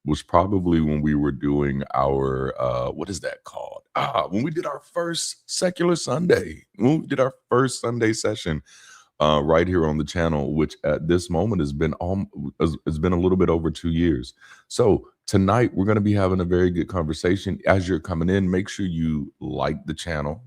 was probably when we were doing our what is that called? When we did our first secular Sunday, when we did our first Sunday session right here on the channel, which at this moment has been a little bit over 2 years. So tonight we're going to be having a very good conversation. As you're coming in, make sure you like the channel,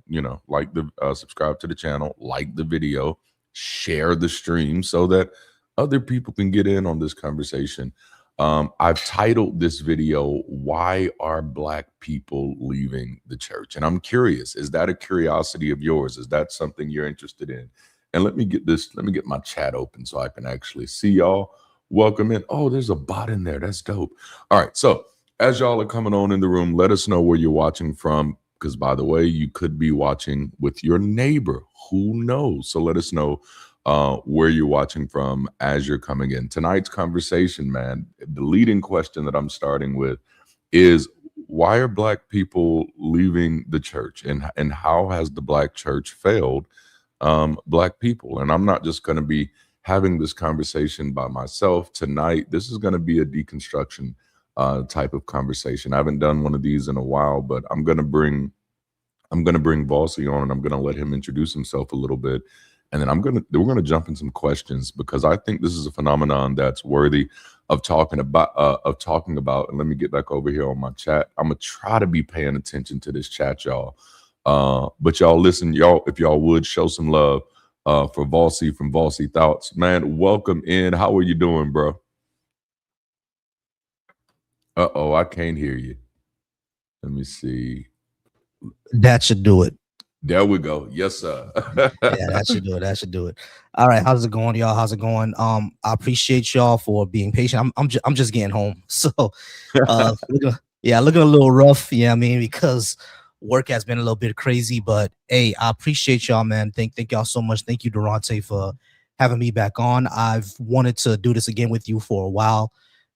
like the subscribe to the channel, like the video, share the stream so that other people can get in on this conversation. I've titled this video, "Why Are Black People Leaving the Church?" And I'm curious, is that a curiosity of yours? Is that something you're interested in? And let me get my chat open so I can actually see y'all. Welcome in. Oh, there's a bot in there. That's dope. All right. So as y'all are coming on in the room, let us know where you're watching from. Because by the way, you could be watching with your neighbor. Who knows? So let us know where you're watching from as you're coming in. Tonight's conversation, man, the leading question that I'm starting with is, why are Black people leaving the church? And how has the Black church failed Black people? And I'm not just going to be having this conversation by myself tonight. This is going to be a deconstruction type of conversation. I haven't done one of these in a while, but I'm going to bring Valsi on, and I'm going to let him introduce himself a little bit. And then we're going to jump in some questions, because I think this is a phenomenon that's worthy of talking about. And let me get back over here on my chat. I'm going to try to be paying attention to this chat, y'all. But y'all listen, if y'all would show some love for Valsi from Valsi Thoughts. Man, welcome in. How are you doing, bro? Uh-oh, I can't hear you. Let me see. That should do it. There we go. Yes, sir. Yeah, that should do it. That should do it. All right, how's it going, y'all? How's it going? I appreciate y'all for being patient. I'm just getting home, so looking a little rough. Yeah, I mean, because work has been a little bit crazy, but hey, I appreciate y'all, man. Thank y'all so much. Thank you, Darante, for having me back on. I've wanted to do this again with you for a while.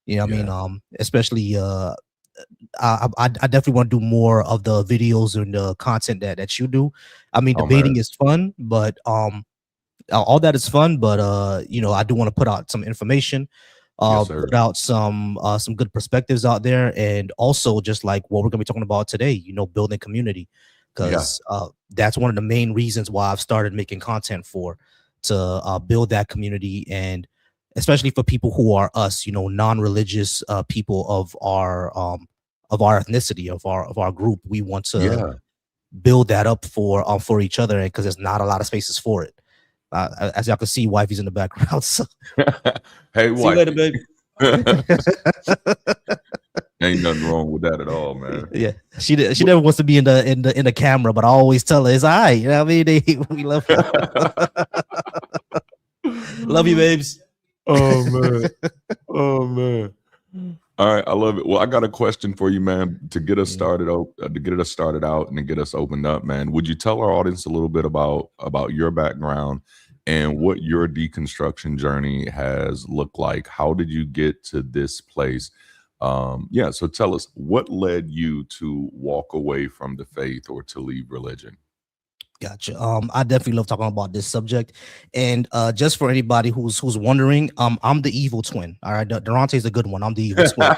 You know what I mean? Especially I definitely want to do more of the videos and the content that you do. I mean, debating is fun, but all that is fun, but I do want to put out some information, put out some good perspectives out there, and also just like what we're gonna be talking about today, building community, because that's one of the main reasons why I've started making content to build that community, and especially for people who are us, non-religious people of our ethnicity, of our group. We want to build that up for each other, because there's not a lot of spaces for it. As y'all can see, wifey's in the background. So. Hey, see you later, baby. Ain't nothing wrong with that at all, man. Yeah, she never wants to be in the camera, but I always tell her it's all right. You know what I mean? We love her. Love you, babes. Oh man. Oh man. All right, I love it. Well, I got a question for you, man, to get us started out, and to get us opened up, man. Would you tell our audience a little bit about your background and what your deconstruction journey has looked like? How did you get to this place? So tell us, what led you to walk away from the faith or to leave religion? Gotcha. I definitely love talking about this subject, and just for anybody who's wondering, I'm the evil twin. All right, Darante's a good one. I'm the evil twin.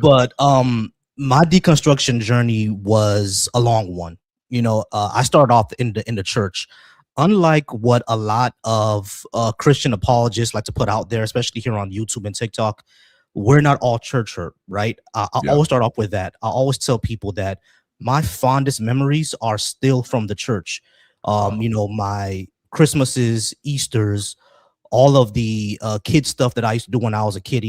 But my deconstruction journey was a long one. I started off in the church. Unlike what a lot of Christian apologists like to put out there, especially here on YouTube and TikTok, we're not all church hurt, right? I always start off with that. I always tell people that my fondest memories are still from the church. My Christmases, Easters, all of the kid stuff that I used to do when I was a kid,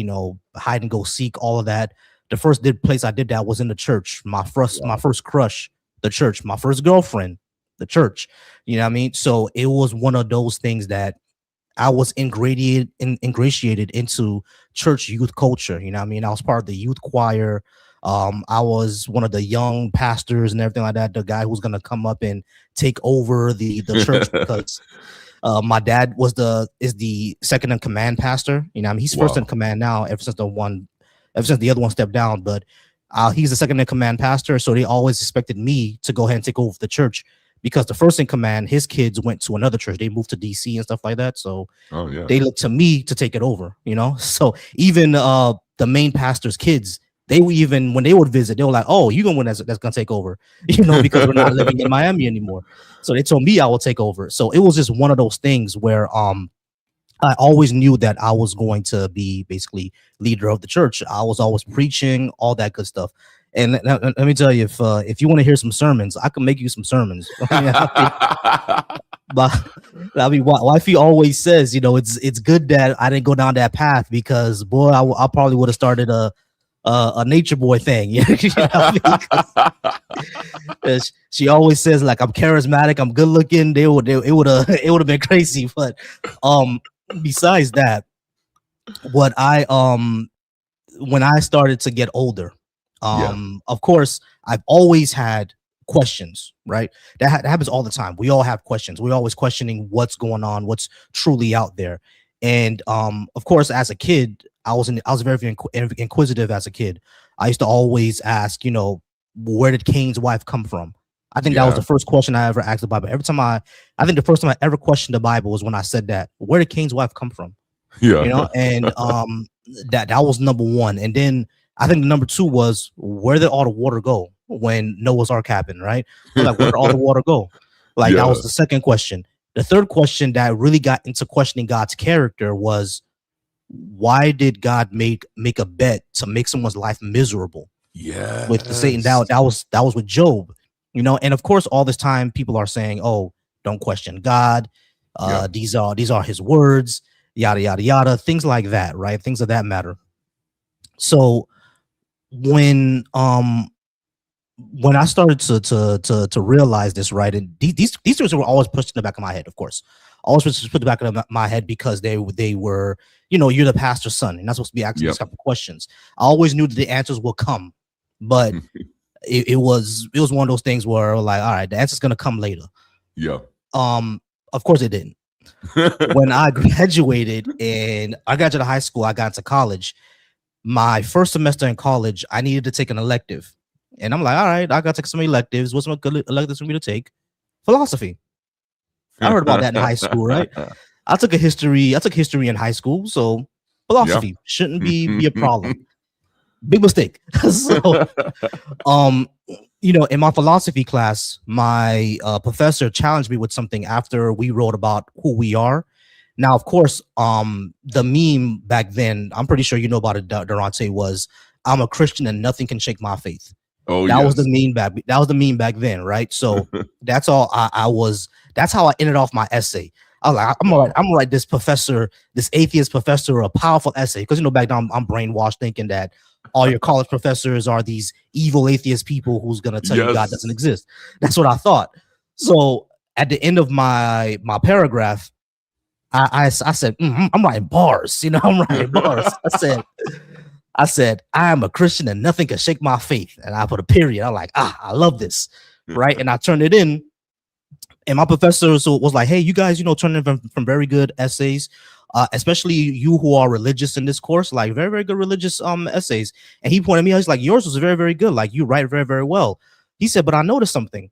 hide and go seek, all of that. The first place I did that was in the church. My first crush, the church. My first girlfriend, the church. You know what I mean? So it was one of those things that I was ingratiated into church youth culture. You know what I mean? I was part of the youth choir. I was one of the young pastors and everything like that, the guy who's going to come up and take over the church, because my dad is the second in command pastor. You know, I mean, he's first in command now ever since the other one stepped down, but he's the second in command pastor. So they always expected me to go ahead and take over the church, because the first in command, his kids went to another church. They moved to DC and stuff like that. So Oh yeah. they looked to me to take it over, you know. So even the main pastor's kids, they were, even when they would visit, they were like, "Oh, you gonna win? That's gonna take over," you know, because we're not living in Miami anymore. So they told me I will take over. So it was just one of those things where I always knew that I was going to be basically leader of the church. I was always preaching, all that good stuff. And let me tell you, if you want to hear some sermons, I can make you some sermons. But I mean, wifey always says, you know, it's good that I didn't go down that path, because boy, I probably would have started a nature boy thing. You know what I mean? She always says, like, I'm charismatic, I'm good looking. It would have been crazy. But besides that, what when I started to get older, of course, I've always had questions, right? That happens all the time. We all have questions. We're always questioning what's going on, what's truly out there. And of course, as a kid, I was very inquisitive as a kid. I used to always ask, you know, where did Cain's wife come from? I think that was the first question I ever asked the Bible. Every time I think the first time I ever questioned the Bible was when I said that. Where did Cain's wife come from? Yeah. You know, and that was number one. And then I think number two was, where did all the water go when Noah's Ark happened, right? Like, where did all the water go? Like, that was the second question. The third question that really got into questioning God's character was, why did God make a bet to make someone's life miserable? Yeah. With the Satan. That was with Job, you know. And of course, all this time people are saying, oh, don't question God. These are his words, yada yada yada, things like that, right? Things of that matter. So when I started to realize this, right, and these things were always pushed in the back of my head, of course, always put in the back of my head, because they were, you know, you're the pastor's son, and not supposed to be asking these type of questions. I always knew that the answers will come, but it was one of those things where, like, all right, the answer's gonna come later. Yeah. Of course it didn't. When I graduated and I got to the high school, I got to college. My first semester in college, I needed to take an elective. And I'm like, all right, I got to take some electives. What's some good electives for me to take? Philosophy. I heard about that in high school, right? I took history in high school, so philosophy shouldn't be a problem. Big mistake. So, you know, in my philosophy class, my professor challenged me with something after we wrote about who we are. Now, of course, the meme back then, I'm pretty sure you know about it, Darante, was, I'm a Christian and nothing can shake my faith. Oh, that was the meme back then, right? So that's all that's how I ended off my essay. I was like, I'm gonna write this atheist professor, a powerful essay, because, you know, back then I'm brainwashed thinking that all your college professors are these evil atheist people who's gonna tell you God doesn't exist. That's what I thought. So at the end of my paragraph, I said, I'm writing bars, you know, I'm writing bars. I said, I am a Christian and nothing can shake my faith. And I put a period. I'm like, I love this, right? And I turned it in. And my professor was like, hey, you guys, you know, turn in from very good essays, especially you who are religious in this course, like very, very good religious essays. And he pointed me out, he's like, yours was very, very good. Like, you write very, very well. He said, but I noticed something.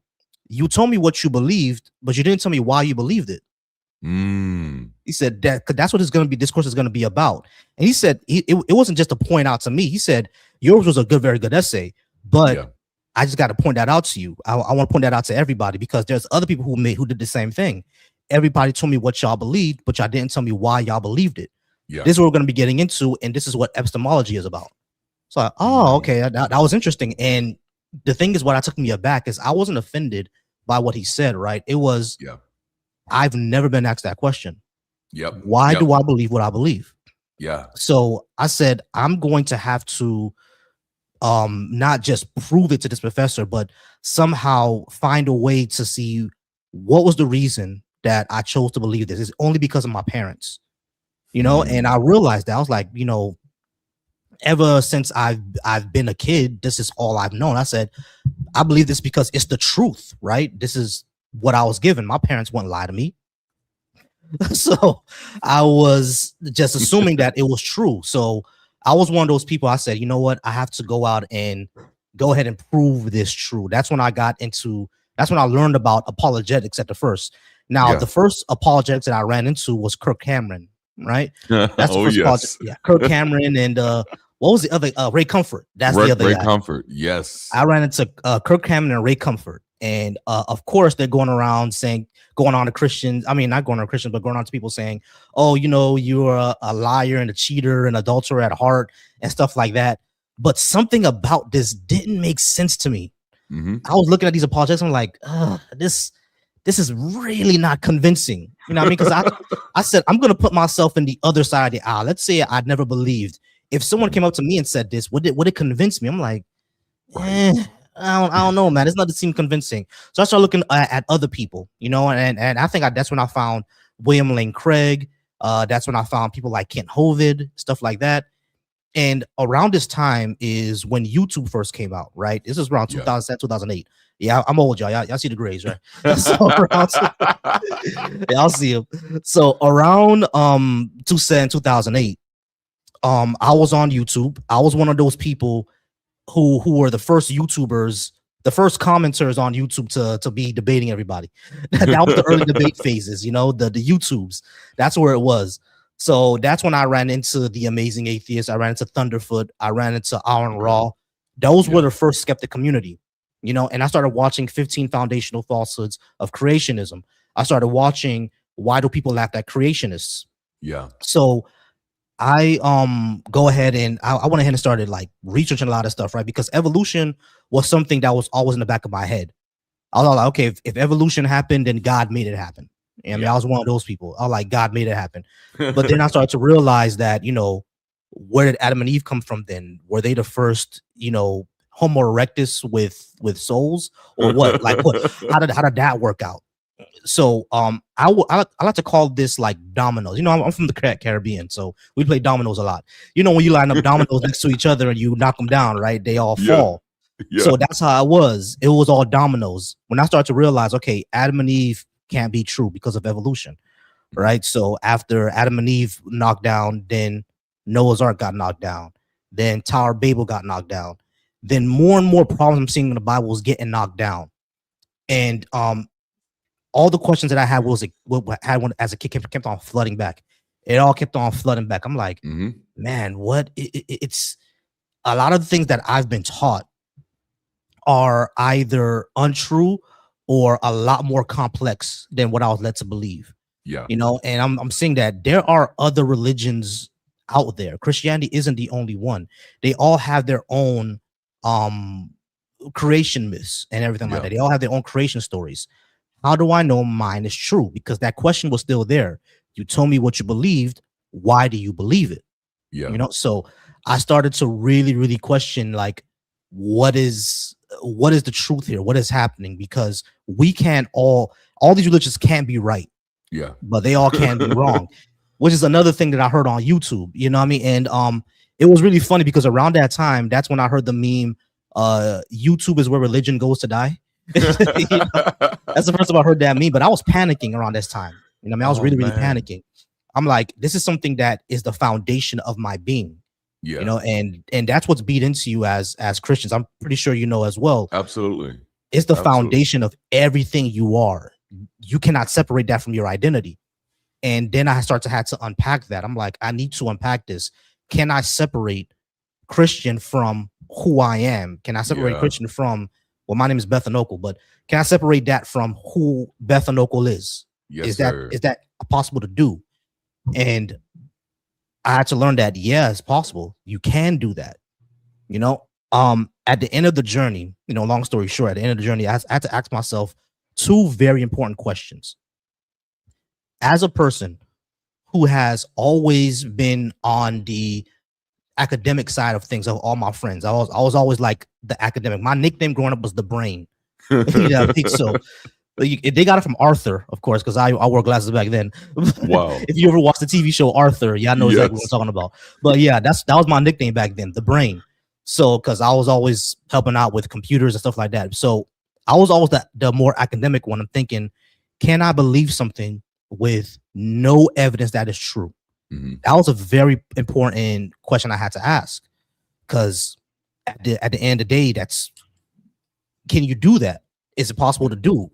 You told me what you believed, but you didn't tell me why you believed it. He said that's what this course is going to be about. And he said it wasn't just to point out to me. He said yours was a very good essay, but I just got to point that out to you. I want to point that out to everybody, because there's other people who did the same thing. Everybody told me what y'all believed, but y'all didn't tell me why y'all believed it. This is what we're going to be getting into, and this is what epistemology is about. So okay, that was interesting. And the thing is, what took me aback is I wasn't offended by what he said, right? It was I've never been asked that question. Why do I believe what I believe? So I said, I'm going to have to not just prove it to this professor, but somehow find a way to see what was the reason that I chose to believe this. It's only because of my parents, you know. And I realized that I was like, you know, ever since I've been a kid, this is all I've known. I said, I believe this because it's the truth, right? This is what I was given. My parents wouldn't lie to me. So I was just assuming that it was true. So I was one of those people. I said, you know what? I have to go out and go ahead and prove this true. That's when I got into That's when I learned about apologetics at the first. Now, Yeah. the first apologetics that I ran into was Kirk Cameron, right? That's the Oh first apologetic. yes. Yeah, Kirk Cameron and what was the other? Ray Comfort. That's the other Ray guy. Comfort. Yes. I ran into Kirk Cameron and Ray Comfort, and of course they're going around saying, going on to Christians. I mean, not going on to Christians, but going on to people saying, "Oh, you know, you're a liar and a cheater and adulterer at heart," and stuff like that. But something about this didn't make sense to me. Mm-hmm. I was looking at these apologetics. I'm like, this is really not convincing. You know what I mean? Because I said, I'm going to put myself in the other side of the aisle. Let's say I'd never believed. If someone came up to me and said this, would it convince me? I'm like, I don't know, man. It's not to seem convincing. So I started looking at other people, you know, and I think that's when I found William Lane Craig. That's when I found people like Kent Hovind, stuff like that. And around this time is when YouTube first came out, right? This is around 2007, 2008. Yeah, I'm old, y'all. Y'all see the grays, right? So I'll see them. So around 2008, I was on YouTube. I was one of those people who were the first YouTubers, the first commenters on YouTube to be debating everybody. That was the early debate phases, you know, the YouTubes. That's where it was. So that's when I ran into the Amazing Atheist. I ran into Thunderfoot. I ran into Aaron Raw. Those were the first skeptic community, you know, and I started watching 15 Foundational Falsehoods of Creationism. I started watching Why Do People Laugh at Creationists? Yeah. So I go ahead and I went ahead and started like researching a lot of stuff, right? Because evolution was something that was always in the back of my head. I was like, okay, if evolution happened, then God made it happen. I mean, I was one of those people. I was like, God made it happen. But then I started to realize that, you know, where did Adam and Eve come from then? Were they the first, you know, Homo erectus with souls, or what? Like, what? How did that work out? So I like to call this like dominoes. You know, I'm from the Caribbean, so we play dominoes a lot. You know, when you line up dominoes next to each other and you knock them down, right? They all fall. Yeah. So that's how it was. It was all dominoes. When I started to realize, okay, Adam and Eve can't be true because of evolution, right? So after Adam and Eve knocked down, then Noah's Ark got knocked down, then Tower of Babel got knocked down, then more and more problems I'm seeing in the Bible was getting knocked down, and all the questions that I had as a kid kept on flooding back. It all kept on flooding back. I'm like, man, what? It's a lot of the things that I've been taught are either untrue or a lot more complex than what I was led to believe. Yeah. You know, and I'm seeing that there are other religions out there. Christianity isn't the only one. They all have their own creation myths and everything like that. They all have their own creation stories. How do I know mine is true? Because that question was still there. You told me what you believed. Why do you believe it? Yeah. You know, so I started to really, really question, like, what is the truth here? What is happening? Because we can't all these religions can't be right. Yeah. But they all can be wrong, which is another thing that I heard on YouTube. You know what I mean? And it was really funny because around that time, that's when I heard the meme, YouTube is where religion goes to die. You know? That's the first time I heard that meme, but I was panicking around this time. You know what I mean? I was really panicking. I'm like, this is something that is the foundation of my being. Yeah. You know, and that's what's beat into you as Christians. I'm pretty sure you know as well. Absolutely. It's the foundation of everything you are. You cannot separate that from your identity. And then I had to unpack that. I'm like, I need to unpack this. Can I separate Christian from who I am? Can I separate Christian from, well, my name is Bethanokel, but can I separate that from who Bethanokel is? Yes, is that possible to do? And I had to learn that, yeah, it's possible. You can do that. You know, at the end of the journey, you know, long story short, at the end of the journey, I had to ask myself two very important questions. As a person who has always been on the academic side of things of all my friends, I was always like the academic. My nickname growing up was the brain. Yeah, I think so. They got it from Arthur, of course, because I wore glasses back then. Wow. If you ever watched the TV show Arthur, y'all know exactly what I'm talking about. But yeah, that was my nickname back then, the brain. So, because I was always helping out with computers and stuff like that. So I was always the more academic one. I'm thinking, can I believe something with no evidence that is true? Mm-hmm. That was a very important question I had to ask, because at the end of the day, can you do that? is it possible to do?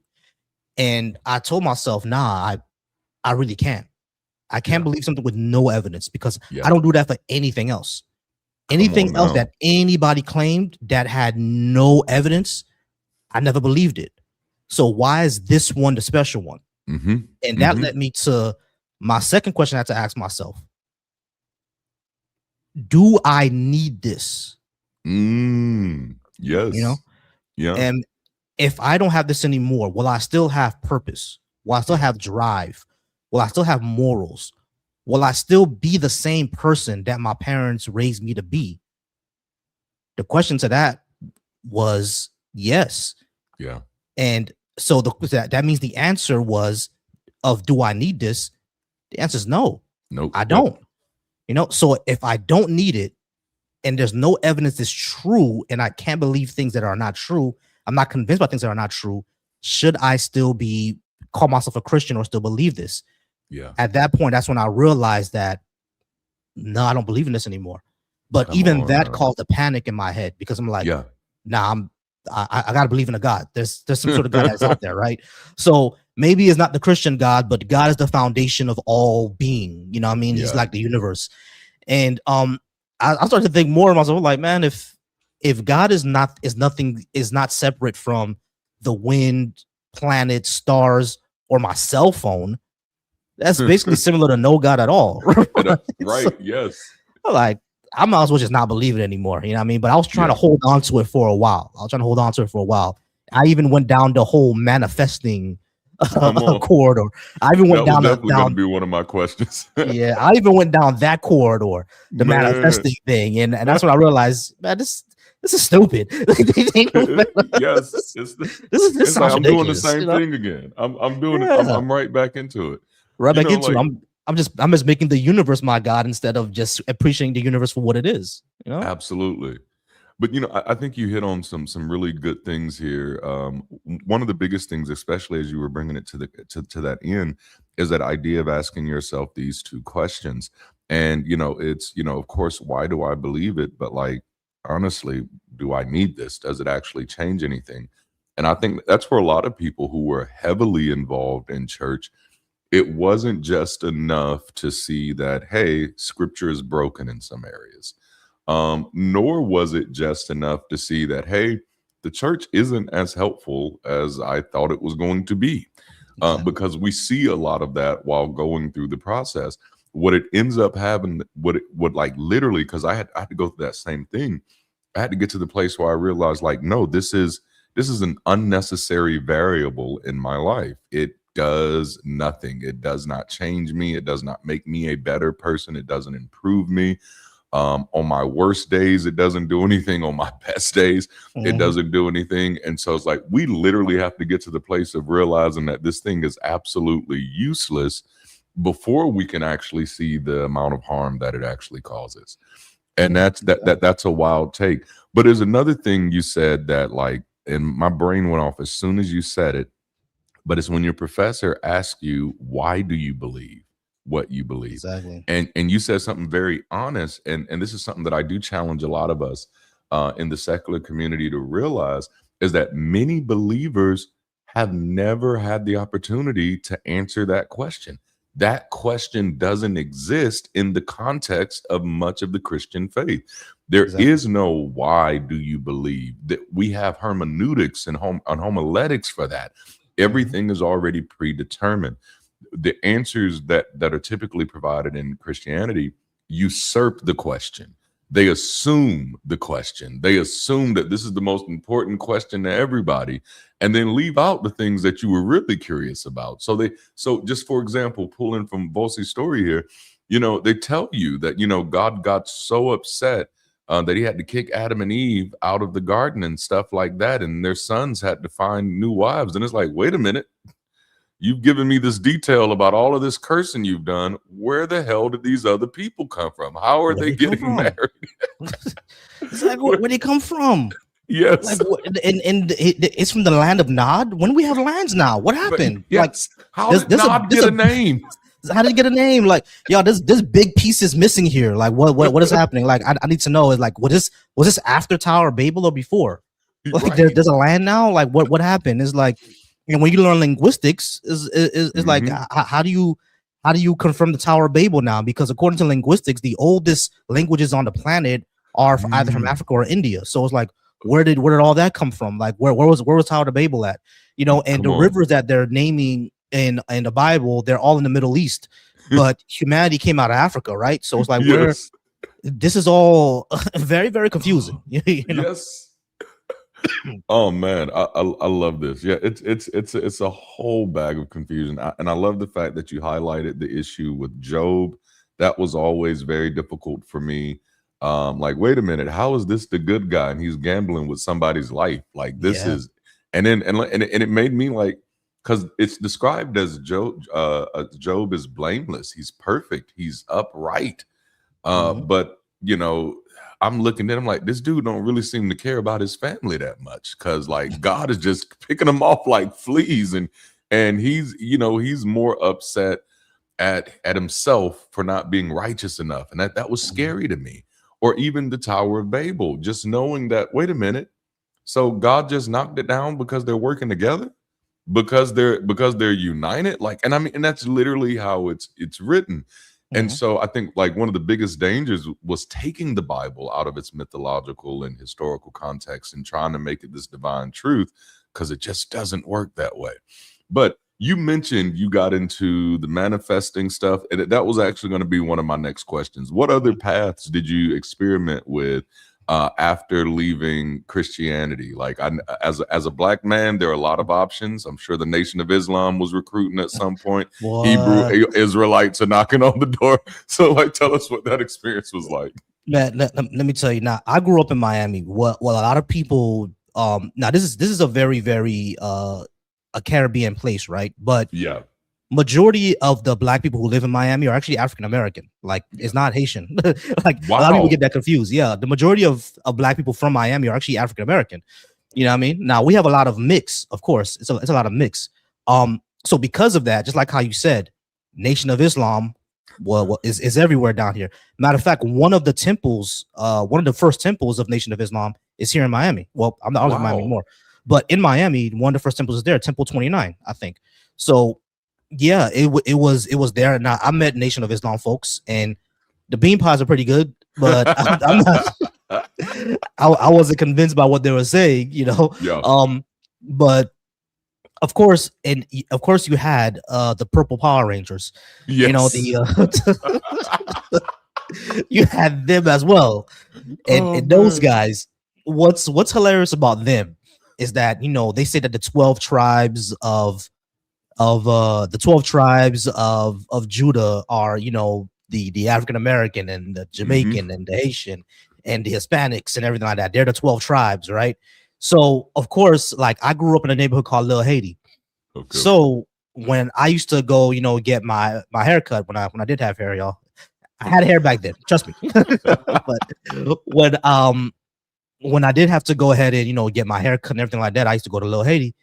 And I told myself, nah, I really can't. I can't believe something with no evidence, because I don't do that for anything else. Anything else that anybody claimed that had no evidence, I never believed it. So why is this one the special one? And that led me to my second question I had to ask myself. Do I need this? Yes. You know? Yeah. And if I don't have this anymore, will I still have purpose? Will I still have drive? Will I still have morals? Will I still be the same person that my parents raised me to be? The question to that was yes. Yeah. And so that means the answer was of, do I need this? The answer is no. Nope. I don't. You know, so if I don't need it and there's no evidence that's true and I can't believe things that are not true, I'm not convinced by things that are not true, should I still call myself a Christian or still believe this? Yeah. At that point, that's when I realized that, no, I don't believe in this anymore. But that caused a panic in my head, because I'm like, nah, I gotta believe in a God. There's some sort of God that's out there, right? So maybe it's not the Christian God, but God is the foundation of all being. You know what I mean? He's like the universe. And I started to think more of myself, like, man, if God is not separate from the wind, planets, stars, or my cell phone, that's basically similar to no God at all. Right. So, yes. Like, I might as well just not believe it anymore. You know what I mean? But I was trying to hold on to it for a while. I even went down the whole manifesting corridor. I even went down going to be one of my questions. Yeah, I even went down that corridor, the manifesting thing, and that's when I realized, man, this is stupid. Yes, it's like I'm doing the same thing again. I'm doing it. I'm right back into it. Right back into it. I'm just making the universe my God instead of just appreciating the universe for what it is. You know, absolutely. But I think you hit on some really good things here. One of the biggest things, especially as you were bringing it to that end, is that idea of asking yourself these two questions. And it's of course, why do I believe it? But like, honestly, do I need this? Does it actually change anything? And I think that's for a lot of people who were heavily involved in church. It wasn't just enough to see that, hey, scripture is broken in some areas. Nor was it just enough to see that, hey, the church isn't as helpful as I thought it was going to be. Because we see a lot of that while going through the process. What it ends up having, like literally, because I had to go through that same thing. I had to get to the place where I realized, like, no, this is an unnecessary variable in my life. It does nothing. It does not change me. It does not make me a better person. It doesn't improve me. On my worst days, it doesn't do anything. On my best days, it doesn't do anything. And so it's like, we literally have to get to the place of realizing that this thing is absolutely useless before we can actually see the amount of harm that it actually causes. And that's a wild take. But there's another thing you said that, like, and my brain went off as soon as you said it. But it's when your professor asks you, why do you believe what you believe? Exactly. And you said something very honest. And this is something that I do challenge a lot of us in the secular community to realize, is that many believers have never had the opportunity to answer that question. That question doesn't exist in the context of much of the Christian faith. There is no why do you believe. That we have hermeneutics and homiletics for that. Everything is already predetermined. The answers that are typically provided in Christianity usurp the question. They assume the question. They assume that this is the most important question to everybody, and then leave out the things that you were really curious about. So just for example, pulling from Volsi's story here, they tell you that, God got so upset that he had to kick Adam and Eve out of the garden and stuff like that. And their sons had to find new wives. And it's like, wait a minute. You've given me this detail about all of this cursing you've done. Where the hell did these other people come from? How are they getting married? It's like, where they come from? Yes. Like, and it's from the land of Nod. When do we have lands now? What happened? Yes. Like, how did Nod get a name? How did he get a name? Like, yo, this big piece is missing here. Like, what is happening? Like, I need to know. Is like, was this after Tower of Babel or before? Like Right. there's a land now. Like what happened is like, and when you learn linguistics, is like how do you confirm the Tower of Babel now? Because according to linguistics, the oldest languages on the planet are either from Africa or India. So it's like, where did all that come from? Like where was Tower of Babel at? You know, and the rivers that they're naming in the Bible, they're all in the Middle East, but humanity came out of Africa, right? So it's like where this is all very, very confusing. You know? Yes. Oh man, I love this. Yeah, it's a whole bag of confusion, and I love the fact that you highlighted the issue with Job. That was always very difficult for me. Like, wait a minute, how is this the good guy and he's gambling with somebody's life? Like this is, and then and it made me like, because it's described as Job is blameless, he's perfect, he's upright. But you know, I'm looking at him like, this dude don't really seem to care about his family that much, because like God is just picking him off like fleas, and he's, you know, he's more upset at himself for not being righteous enough, and that was scary to me. Or even the Tower of Babel, just knowing that, wait a minute, so God just knocked it down because they're working together, because they're united, like, and I mean, and that's literally how it's written. And so I think like one of the biggest dangers was taking the Bible out of its mythological and historical context and trying to make it this divine truth, because it just doesn't work that way. But you mentioned you got into the manifesting stuff, and that was actually going to be one of my next questions. What other paths did you experiment with after leaving Christianity? Like, as a black man, there are a lot of options. I'm sure the Nation of Islam was recruiting at some point. What? Hebrew Israelites are knocking on the door. So, like, tell us what that experience was like. Man, let me tell you. Now, I grew up in Miami. What a lot of people. Now this is a very, very a Caribbean place, right? But yeah, majority of the black people who live in Miami are actually African American. Like, it's not Haitian. Like, wow. A lot of people get that confused. Yeah, the majority of black people from Miami are actually African American. You know what I mean? Now we have a lot of mix, of course. It's a lot of mix. So because of that, just like how you said, Nation of Islam, is everywhere down here. Matter of fact, one of the temples, one of the first temples of Nation of Islam is here in Miami. Well, I'm not in Miami anymore, but in Miami, one of the first temples is there, Temple 29, I think. So yeah, it was there. Now I met Nation of Islam folks, and the bean pies are pretty good, but I'm not. I wasn't convinced by what they were saying, you know. Yeah. But of course, you had the Purple Power Rangers. Yes. You know, you had them as well, and those guys. What's hilarious about them is that, you know, they say that the 12 tribes of Judah are, you know, the African American and the Jamaican and the Haitian and the Hispanics and everything like that. They're the 12 tribes, right? So of course, like, I grew up in a neighborhood called Little Haiti. Okay. So when I used to go, you know, get my haircut, when I did have hair, y'all, I had hair back then, trust me. But when I did have to go ahead and, you know, get my hair cut and everything like that, I used to go to Little Haiti.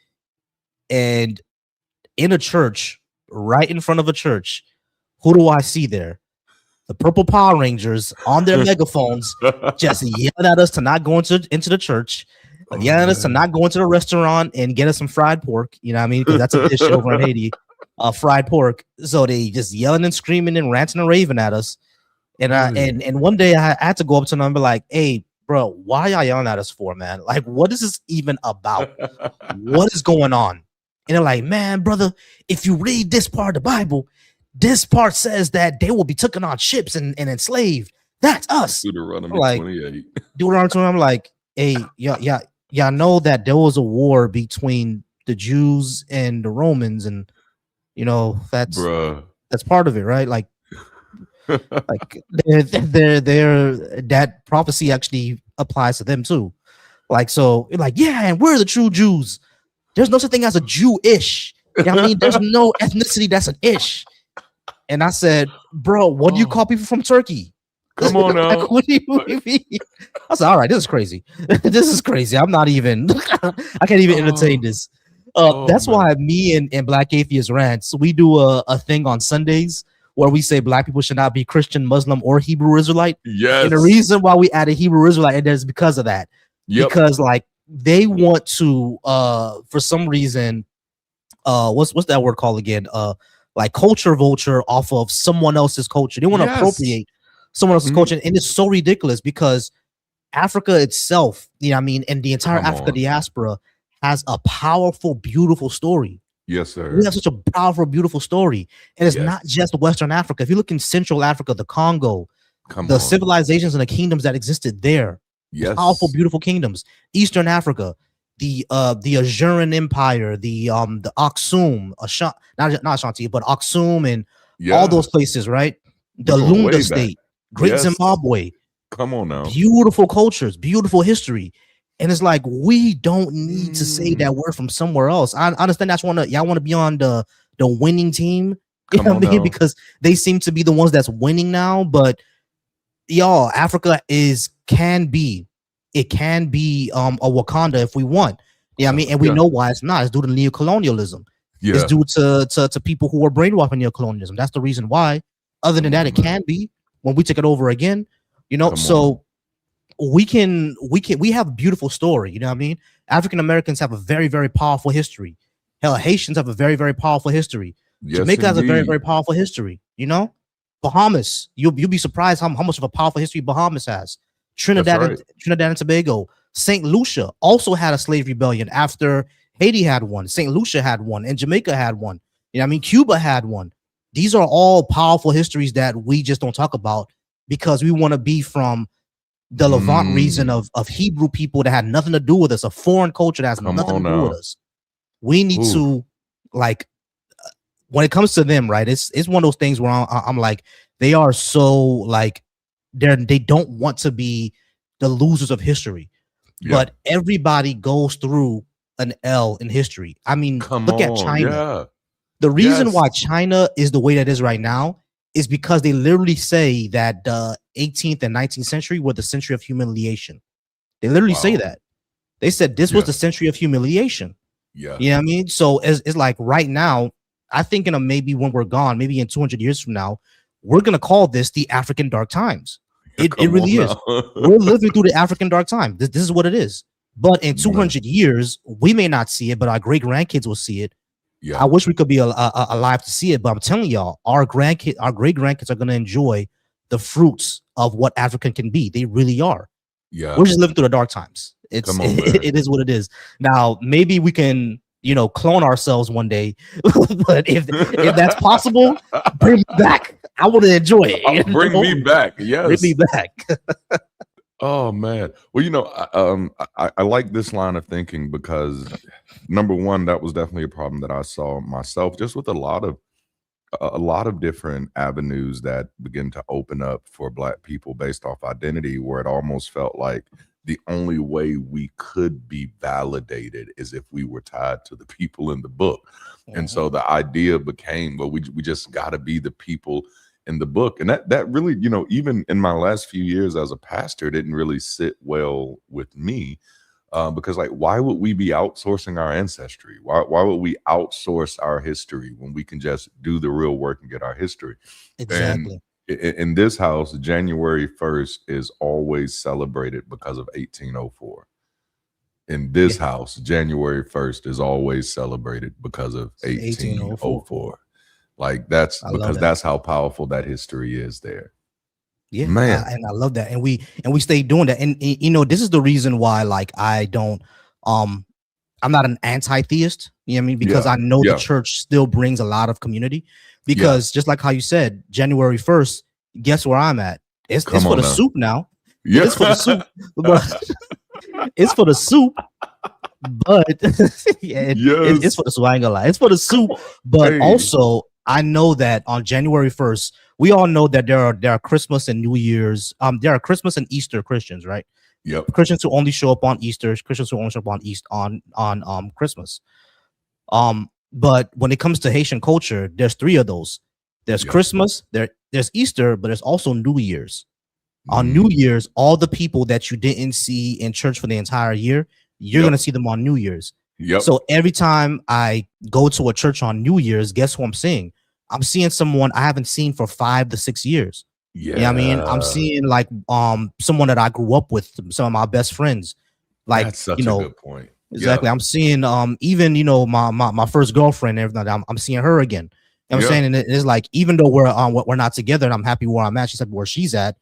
And in a church, right in front of a church, who do I see there? The Purple Power Rangers on their megaphones, just yelling at us to not go into the church, yelling at us to not go into the restaurant and get us some fried pork. You know what I mean? Because that's a dish over in Haiti, fried pork. So they just yelling and screaming and ranting and raving at us. And and one day I had to go up to them and be like, "Hey, bro, why are y'all yelling at us for, man? Like, what is this even about? What is going on?" And they're like, "Man, brother, if you read this part of the Bible, this part says that they will be taken on ships and enslaved. That's us." Deuteronomy 28. Deuteronomy 28. I'm like, "Hey, y'all know that there was a war between the Jews and the Romans, and you know that's part of it, right? Like, like they're that prophecy actually applies to them too. Like, so like, yeah, and we're the true Jews. There's no such thing as a Jewish. You know what I mean? There's no ethnicity that's an ish." And I said, "Bro, what do you call people from Turkey? Come on now." Like, what do you mean? I said, "All right, this is crazy. This is crazy. I'm not even, I can't even entertain this." That's why me and Black Atheist Rants, we do a thing on Sundays where we say black people should not be Christian, Muslim, or Hebrew Israelite. Yes. And the reason why we added Hebrew Israelite in there is because of that. Yep. Because like they want to for some reason what's that word called again? Like culture vulture off of someone else's culture. They want to Yes. appropriate someone else's Mhm. culture, and it's so ridiculous because Africa itself, you know what I mean, and the entire Come Africa on. diaspora has a powerful, beautiful story. Yes, We sir. have such a powerful, beautiful story. And it's not Yes. just Western Africa. If you look in Central Africa, the Congo, Come the on. civilizations and the kingdoms that existed there, powerful, Yes. beautiful kingdoms. Eastern Africa, the Ajuran Empire, the Aksum, not Ashanti, but Aksum and all Yeah. those places, right? We're The going Lunda way back. state, Great Yes. Zimbabwe, Come on now. beautiful cultures, beautiful history. And it's like we don't need to say Mm. that we're from somewhere else. I understand that's y'all want to be on the winning team, you Come know on what I mean? now. Because they seem to be the ones that's winning now. But y'all, Africa can be a Wakanda if we want. Yeah, I mean, and we Yeah. know why it's not. It's due to neocolonialism. It's Yeah. due to people who were brainwashed by neocolonialism. That's the reason why. Other than Come that, on, it man. can be when we take it over again. You know, Come on. so we have a beautiful story. You know what I mean? African Americans have a very, very powerful history. Hell, Haitians have a very, very powerful history. Yes, Jamaica has a very, indeed. very powerful history. You know, Bahamas, you'll be surprised how much of a powerful history Bahamas has. That's right. Trinidad and Tobago, Saint Lucia also had a slave rebellion after Haiti had one. Saint Lucia had one, and Jamaica had one. You know what I mean? Cuba had one. These are all powerful histories that we just don't talk about because we want to be from the Levant region Mm. of Hebrew people that had nothing to do with us, a foreign culture that has Come nothing to on do with now. us. We need Ooh. to, like, when it comes to them, right? It's one of those things where I'm like, they are so like they don't want to be the losers of history, Yeah. but everybody goes through an L in history. I mean, Come look at on. China. Yeah. The reason why Yes. China is the way that is right now is because they literally say that the 18th and 19th century were the century of humiliation. They literally say Wow. that. They said this was Yeah. the century of humiliation. Yeah. You know what I mean? So it's like right now, I think maybe when we're gone, maybe in 200 years from now, we're gonna call this the African Dark Times. It Come really on is. now. We're living through the African Dark Time. This is what it is. But in Man. 200 years, we may not see it, but our great grandkids will see it. Yeah. I wish we could be alive to see it, but I'm telling y'all, our great grandkids are gonna enjoy the fruits of what African can be. They really are. Yeah. We're just living through the dark times. Come on, man. It is what it is. Now, maybe we can, clone ourselves one day, but if that's possible, bring me back. I want to enjoy it. Bring me back. Bring Yes. me back. Oh man. Well, I like this line of thinking because number one, that was definitely a problem that I saw myself, just with a lot of different avenues that begin to open up for Black people based off identity, where it almost felt like the only way we could be validated is if we were tied to the people in the book. And so the idea became, well, we just got to be the people in the book. And that really, even in my last few years as a pastor, didn't really sit well with me. Because why would we be outsourcing our ancestry? Why would we outsource our history when we can just do the real work and get our history? Exactly. And in this house, January 1st is always celebrated because of 1804. In this house, January 1st is always celebrated because of 1804. Like that's how powerful that history is there. Yeah, man. and I love that, and we stay doing that, and this is the reason why, like, I don't, I'm not an anti-theist. You know what I mean? Because I know the church still brings a lot of community. Because just like how you said, January 1st, guess where I'm at? It's for the soup now. Yeah, it's for the soup. But it's for the soup. But it's for the soup. I ain't gonna lie. It's for the soup. But also, I know that on January 1st, we all know that there are Christmas and New Year's. There are Christmas and Easter Christians, right? Yep. Christians who only show up on Easter, Christians who only show up on Christmas. But when it comes to Haitian culture, there's three of those. There's Christmas, there's Easter, but there's also New Year's. On New Year's, all the people that you didn't see in church for the entire year, you're gonna see them on New Year's. So every time I go to a church on New Year's, guess who I'm seeing? I'm seeing someone I haven't seen for 5 to 6 years. Yeah, you know what I mean, I'm seeing like someone that I grew up with, some of my best friends. Like, That's such a good point. exactly. Yeah. I'm seeing even my first girlfriend and everything. I'm seeing her again. You know what I'm Yeah. saying? And it's like, even though we're not together and I'm happy where I'm at, she said where she's at,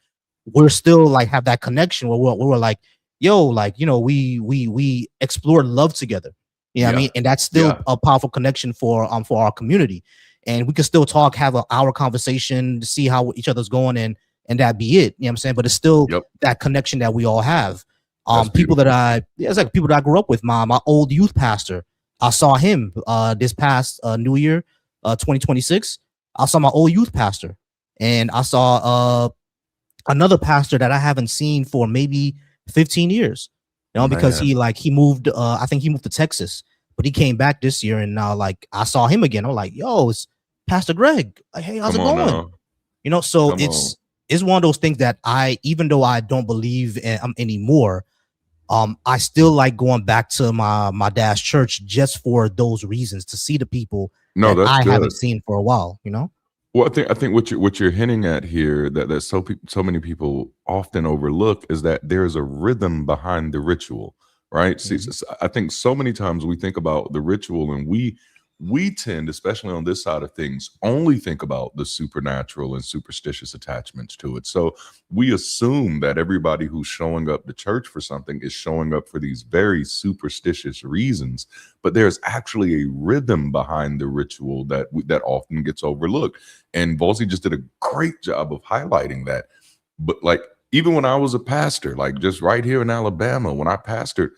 we're still like have that connection where we're like, yo, like, we explored love together. You know what I Yeah. mean? And that's still Yeah. a powerful connection for our community. And we can still talk, have an hour conversation to see how each other's going, and that be it. You know what I'm saying? But it's still Yep. that connection that we all have. That's People that beautiful. it's like people that I grew up with. My old youth pastor, I saw him this past New Year, 2026. I saw my old youth pastor, and I saw another pastor that I haven't seen for maybe 15 years. Because Man, he moved. I think he moved to Texas, but he came back this year, and like I saw him again. I'm like, yo, it's Pastor Greg. Like, hey, how's come it on going? now. So Come on. it's one of those things that even though I don't believe in anymore, I still like going back to my dad's church just for those reasons, to see the people No, that that's I haven't good. seen for a while. Well, I think what you're hinting at here that so many people often overlook is that there is a rhythm behind the ritual, right? See, Mhm. I think so many times we think about the ritual, and we tend, especially on this side of things, only think about the supernatural and superstitious attachments to it. So we assume that everybody who's showing up to church for something is showing up for these very superstitious reasons, but there's actually a rhythm behind the ritual that often gets overlooked. And Volsey just did a great job of highlighting that. But like, even when I was a pastor, like just right here in Alabama, when I pastored,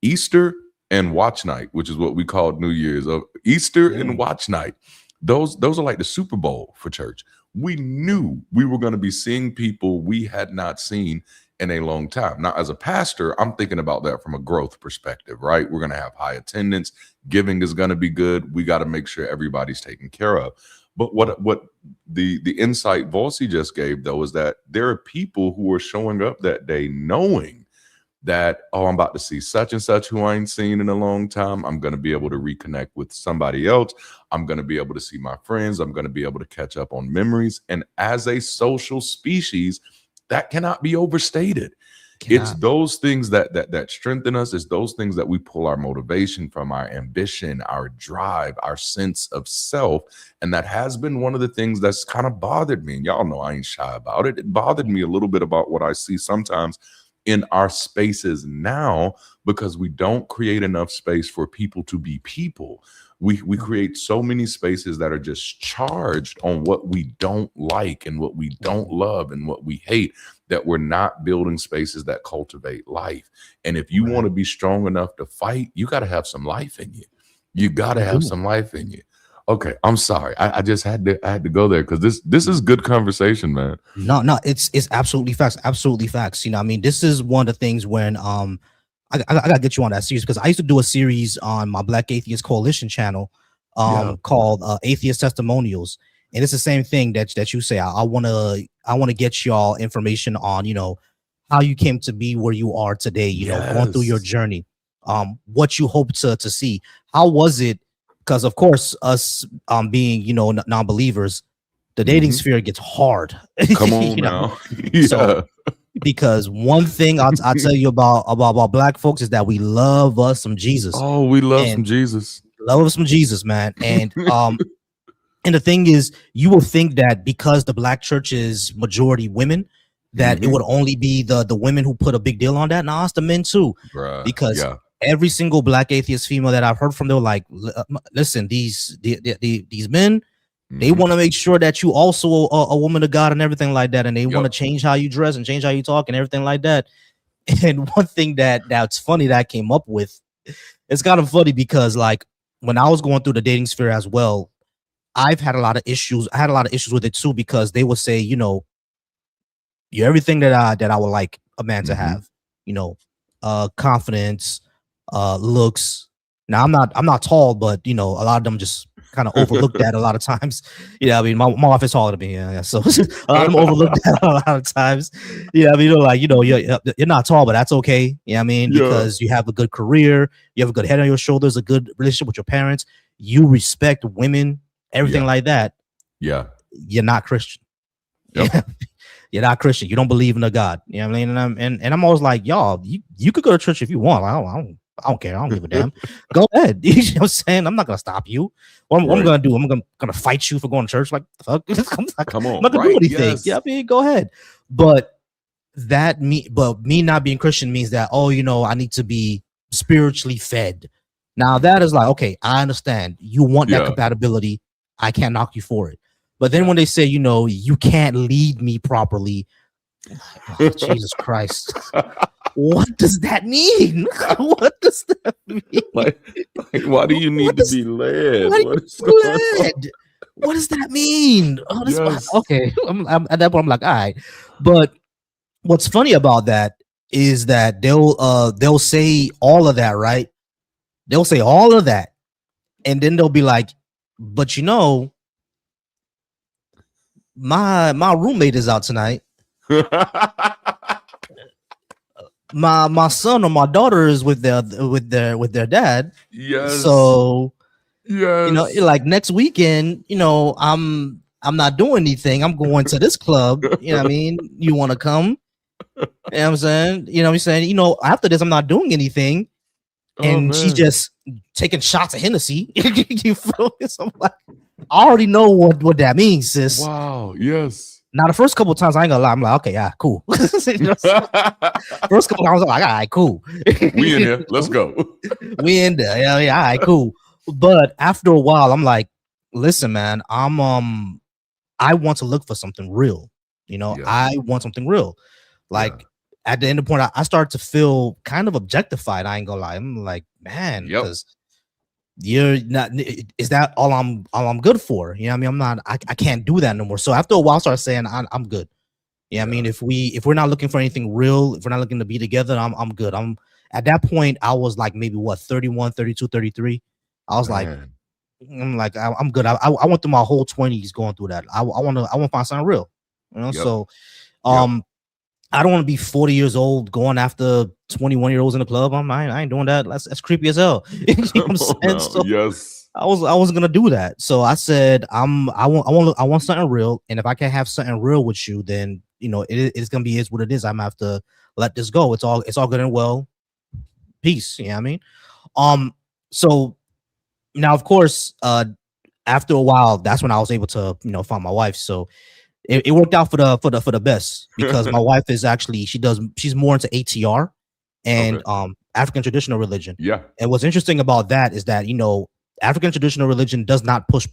Easter and watch night, which is what we called New Year's, of Easter Yeah. and watch night, those are like the Super Bowl for church. We knew we were going to be seeing people we had not seen in a long time. Now, as a pastor, I'm thinking about that from a growth perspective, right? We're going to have high attendance, giving is going to be good. We got to make sure everybody's taken care of. But what the insight Volsey just gave, though, is that there are people who are showing up that day knowing that, oh, I'm about to see such and such who I ain't seen in a long time. I'm going to be able to reconnect with somebody else. I'm going to be able to see my friends. I'm going to be able to catch up on memories. And as a social species, that cannot be overstated. It's Cannot. those things that strengthen us. It's those things that we pull our motivation from, our ambition, our drive, our sense of self. And that has been one of the things that's kind of bothered me. And y'all know I ain't shy about it. It bothered me a little bit about what I see sometimes in our spaces now, because we don't create enough space for people to be people. We create so many spaces that are just charged on what we don't like and what we don't love and what we hate, that we're not building spaces that cultivate life. And if you want to be strong enough to fight, you got to have some life in you. You got to have some life in you. Okay, I'm sorry. I just had to go there because this is good conversation, man. No, it's absolutely facts. Absolutely facts. I mean, this is one of the things when I gotta get you on that series, because I used to do a series on my Black Atheist Coalition channel called Atheist Testimonials. And it's the same thing that you say. I wanna get y'all information on, how you came to be where you are today, going through your Yes. journey, what you hope to see. How was it? Because of course, us being, non-believers, the dating Mhm. sphere gets hard. Come on now. So Yeah. because one thing I'll tell you about black folks is that we love us some Jesus, Oh, we love and some Jesus. love us some Jesus, man. And the thing is, you will think that because the black church is majority women, that it Mhm. would only be the women who put a big deal on that. Nah, it's the men too, Bruh. because Yeah. every single black atheist female that I've heard from, they're like, listen, these men, they Mhm. want to make sure that you also a woman of God and everything like that, and they want to Yep. change how you dress and change how you talk and everything like that. And one thing that's funny that I came up with, it's kind of funny because like when I was going through the dating sphere as well, I've had a lot of issues. I had a lot of issues with it too, because they would say, you're everything that I would like a man to Mhm. have, confidence, looks. Now I'm not tall, but a lot of them just kind of overlook that a lot of times. I mean, my wife is taller than me, yeah. So a lot of them overlook that a lot of times. I mean, you're not tall, but that's okay. I mean, Yeah. because you have a good career, you have a good head on your shoulders, a good relationship with your parents, you respect women, everything Yeah. like that. Yeah. You're not Christian. Yep. you're not Christian. You don't believe in a God. You know what I mean? And I'm always like, y'all, you could go to church if you want. I don't care. I don't give a damn. Go ahead. You know what I'm saying? I'm not gonna stop you. What I'm gonna do? I'm gonna fight you for going to church. Like, fuck. Come on, I'm not gonna do anything. Yes. Yeah, I mean, go ahead. But me not being Christian means that, oh, you know, I need to be spiritually fed. Now that is like, okay, I understand. You want that compatibility. I can't knock you for it. But then when they say, you know, you can't lead me properly, oh, Jesus Christ. What does that mean? What does that mean? Like why do you need to be led? What does that mean? Oh, yes. Okay. I'm at that point, I'm like, all right. But what's funny about that is that they'll say all of that, right? They'll say all of that, and then they'll be like, but you know, my roommate is out tonight. my son or my daughter is with their dad. Yes. So yes, you know, like next weekend, you know, I'm not doing anything. I'm going to this club. You know what I mean? You want to come? You know what I'm saying? You know what I'm saying? You know, after this, I'm not doing anything. And she's just taking shots of Hennessy. You feel me? So I'm like, I already know what that means, sis. Wow. Yes. Now the first couple of times I ain't gonna lie, I'm like, okay, yeah, cool. First couple times I'm like, all right, cool. We in here. Let's go. We in there. Yeah, all right, cool. But after a while, I'm like, listen, man, I want to look for something real. You know, I want something real. Like at the end of the point, I start to feel kind of objectified. I ain't gonna lie. I'm like, man, because you're not. Is that all I'm good for? You know what I mean? I'm not. I can't do that no more. So after a while, I start saying I'm good. Yeah, I mean, if we're not looking for anything real, if we're not looking to be together, I'm good. I'm at that point. I was like maybe 31, 32, 33. I was like, I'm good. I went through my whole 20s going through that. I want to find something real. You know, so I don't want to be 40 years old going after 21-year-olds in the club. I ain't doing that. That's creepy as hell. You know what I'm saying? So yes. I wasn't gonna do that. So I said I want something real. And if I can't have something real with you, then you know it's gonna be what it is. I'm gonna have to let this go. It's all good and well. Peace. You know what I mean? So now of course, after a while, that's when I was able to, you know, find my wife. So it worked out for the best because my wife is actually she's more into ATR and African traditional religion. Yeah. And what's interesting about that is that, you know, African traditional religion does not push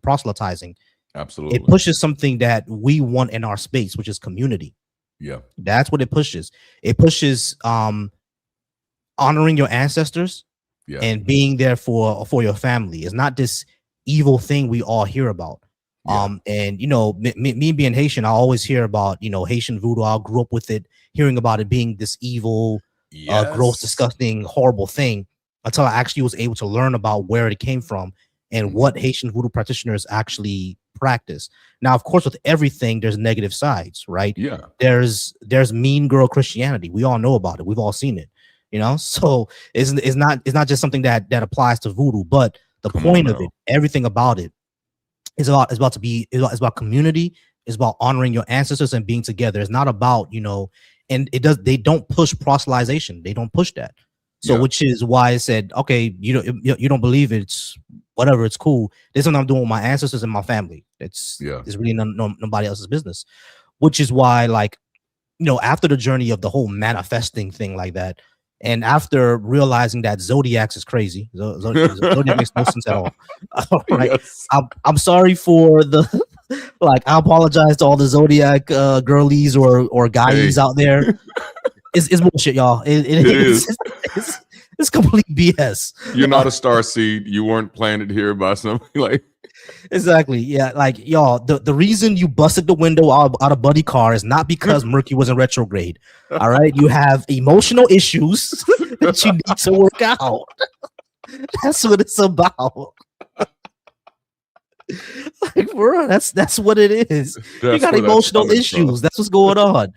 proselytizing. Absolutely. It pushes something that we want in our space, which is community. Yeah. That's what it pushes. It pushes honoring your ancestors and being there for your family. It's not this evil thing we all hear about. And you know, me being Haitian, I always hear about, you know, Haitian voodoo. I grew up with it, hearing about it being this evil, gross, disgusting, horrible thing until I actually was able to learn about where it came from and what Haitian voodoo practitioners actually practice. Now, of course, with everything, there's negative sides, right? Yeah. There's mean girl Christianity. We all know about it. We've all seen it, you know? So it's not just something that applies to voodoo, but the point of it, everything about it, it's about community. It's about honoring your ancestors and being together. It's not about, you know, and they don't push proselytization. They don't push that. So which is why I said, okay, you don't believe it's whatever. It's cool. This is what I'm doing with my ancestors and my family. It's really nobody else's business, which is why, like, you know, after the journey of the whole manifesting thing like that, and after realizing that zodiacs is crazy, zodiac makes no sense at all. Right? Yes. I'm sorry for the like. I apologize to all the zodiac girlies or guys out there. It's bullshit, y'all. It is. It's complete BS. You're not a star seed. You weren't planted here by something like. Exactly. Yeah. Like, y'all, the reason you busted the window out of Buddy car is not because Mercury was in retrograde. All right. You have emotional issues that you need to work out. That's what it's about. Like, bro, that's what it is. You got emotional issues. That's what's going on.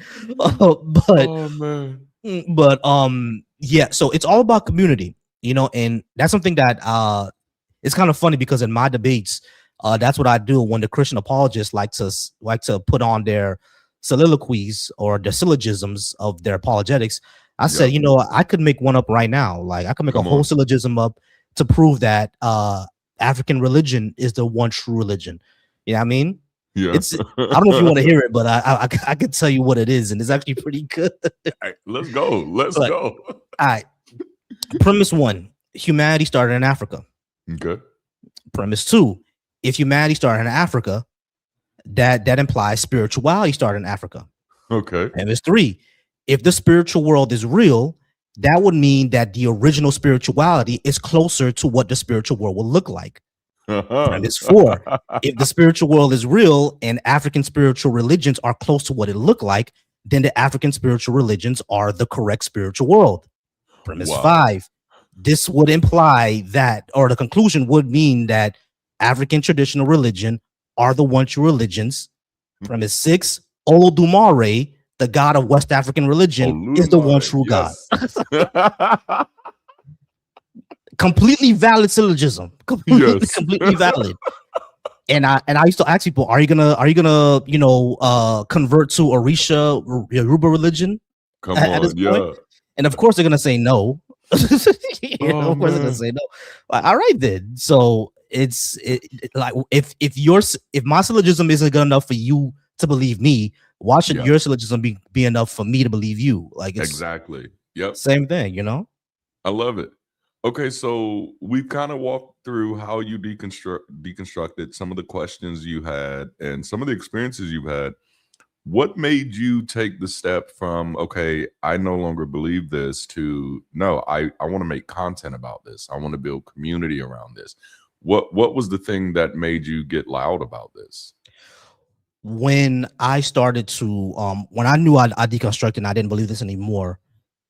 Yeah. So it's all about community, you know, and that's something that it's kind of funny because in my debates, that's what I do when the Christian apologists like to put on their soliloquies or the syllogisms of their apologetics, I said, Yep. you know, I could make one up right now. Like I could make Come a whole on. syllogism up to prove that African religion is the one true religion. You know what I mean? Yeah. It's I don't know if you want to hear it, but I can tell you what it is, and it's actually pretty good. All right, let's go. Let's But go. all right, premise one: humanity started in Africa. Okay. Premise two: if humanity started in Africa, that implies spirituality started in Africa. Okay. Premise three: if the spiritual world is real, that would mean that the original spirituality is closer to what the spiritual world will look like. Premise four: if the spiritual world is real and African spiritual religions are close to what it looked like, then the African spiritual religions are the correct spiritual world. Premise Wow. five: this would imply that, or the conclusion would mean that African traditional religion are the one true religions. Premise six: Olodumare, the god of West African religion, is the one true God. Completely valid syllogism. Completely valid. And I used to ask people, are you gonna convert to Orisha Yoruba religion? Come at this on, yeah. point? And of course they're gonna say no. Of course they're gonna say no. Like, all right then. So it's like if my syllogism isn't good enough for you to believe me, why should your syllogism be enough for me to believe you? Like, it's exactly. Yep. Same thing, you know? I love it. Okay, so we've kind of walked through how you deconstructed some of the questions you had and some of the experiences you've had. What made you take the step from, okay, I no longer believe this, to no, I want to make content about this. I want to build community around this. What was the thing that made you get loud about this? When I started to when I knew I deconstructed and I didn't believe this anymore,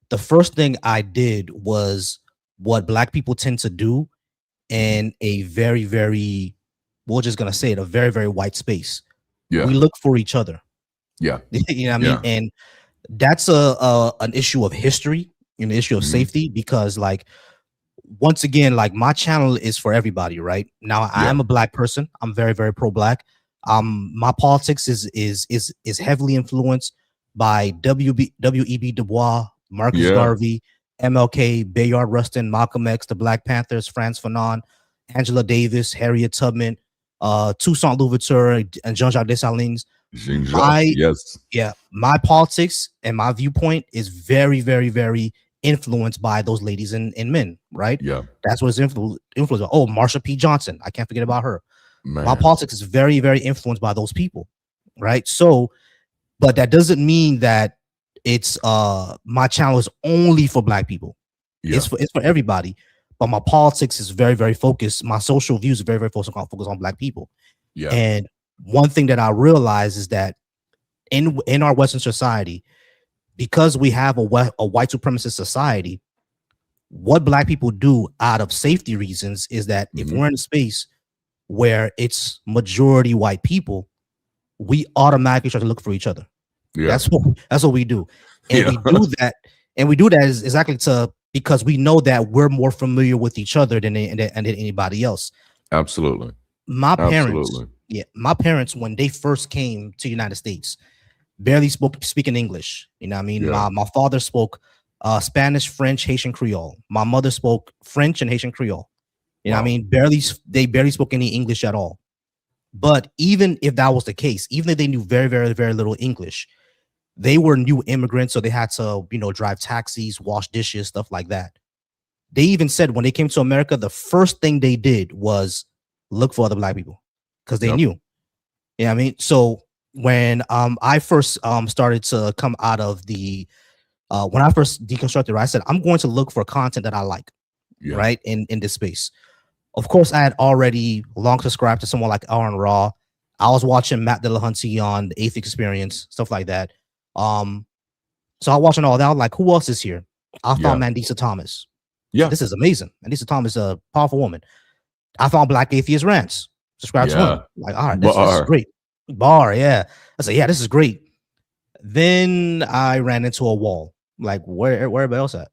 the first thing I did was what Black people tend to do in a very, very, we're just gonna say it, a very, very white space. Yeah. We look for each other. Yeah. You know what I mean? And that's an issue of history, an issue of safety, because like, once again, like, my channel is for everybody, right? Now I am a Black person. I'm very, very pro-Black. My politics is heavily influenced by W.E.B. Du Bois, Marcus Garvey, MLK, Bayard Rustin, Malcolm X, the Black Panthers, Frantz Fanon, Angela Davis, Harriet Tubman, Toussaint Louverture, and Jean-Jacques Dessalines. My politics and my viewpoint is very, very, very influenced by those ladies and men, right? Yeah. That's what it's influenced. Oh, Marsha P. Johnson. I can't forget about her. Man. My politics is very, very influenced by those people, right? So, but that doesn't mean that it's my channel is only for Black people. It's for everybody. But my politics is very, very focused. My social views are very, very focused on Black people. And one thing that I realize is that in our Western society, because we have a white supremacist society, what Black people do out of safety reasons is that if we're in a space where it's majority white people, we automatically try to look for each other. That's what we do. And we do that is exactly because we know that we're more familiar with each other than anybody else. Absolutely. My parents, when they first came to the United States, barely speaking English. You know what I mean? My father spoke Spanish, French, Haitian Creole. My mother spoke French and Haitian Creole. You know what I mean? They barely spoke any English at all. But even if that was the case, even if they knew very, very, very little English, they were new immigrants, so they had to, drive taxis, wash dishes, stuff like that. They even said when they came to America, the first thing they did was look for other Black people because they knew. You know what I mean? So when I first started to come out of the when I first deconstructed, I said, I'm going to look for content that I like, right, in this space. Of course, I had already long subscribed to someone like Aaron Raw. I was watching Matt Dillahunty on the Atheist Experience, stuff like that. So I was watching all that. I was like, who else is here? I found Mandisa Thomas. This is amazing. Mandisa Thomas is a powerful woman. I found Black Atheist Rants. Subscribe to him. Like, all right, this is great. I said, this is great. Then I ran into a wall. Like, where everybody else at?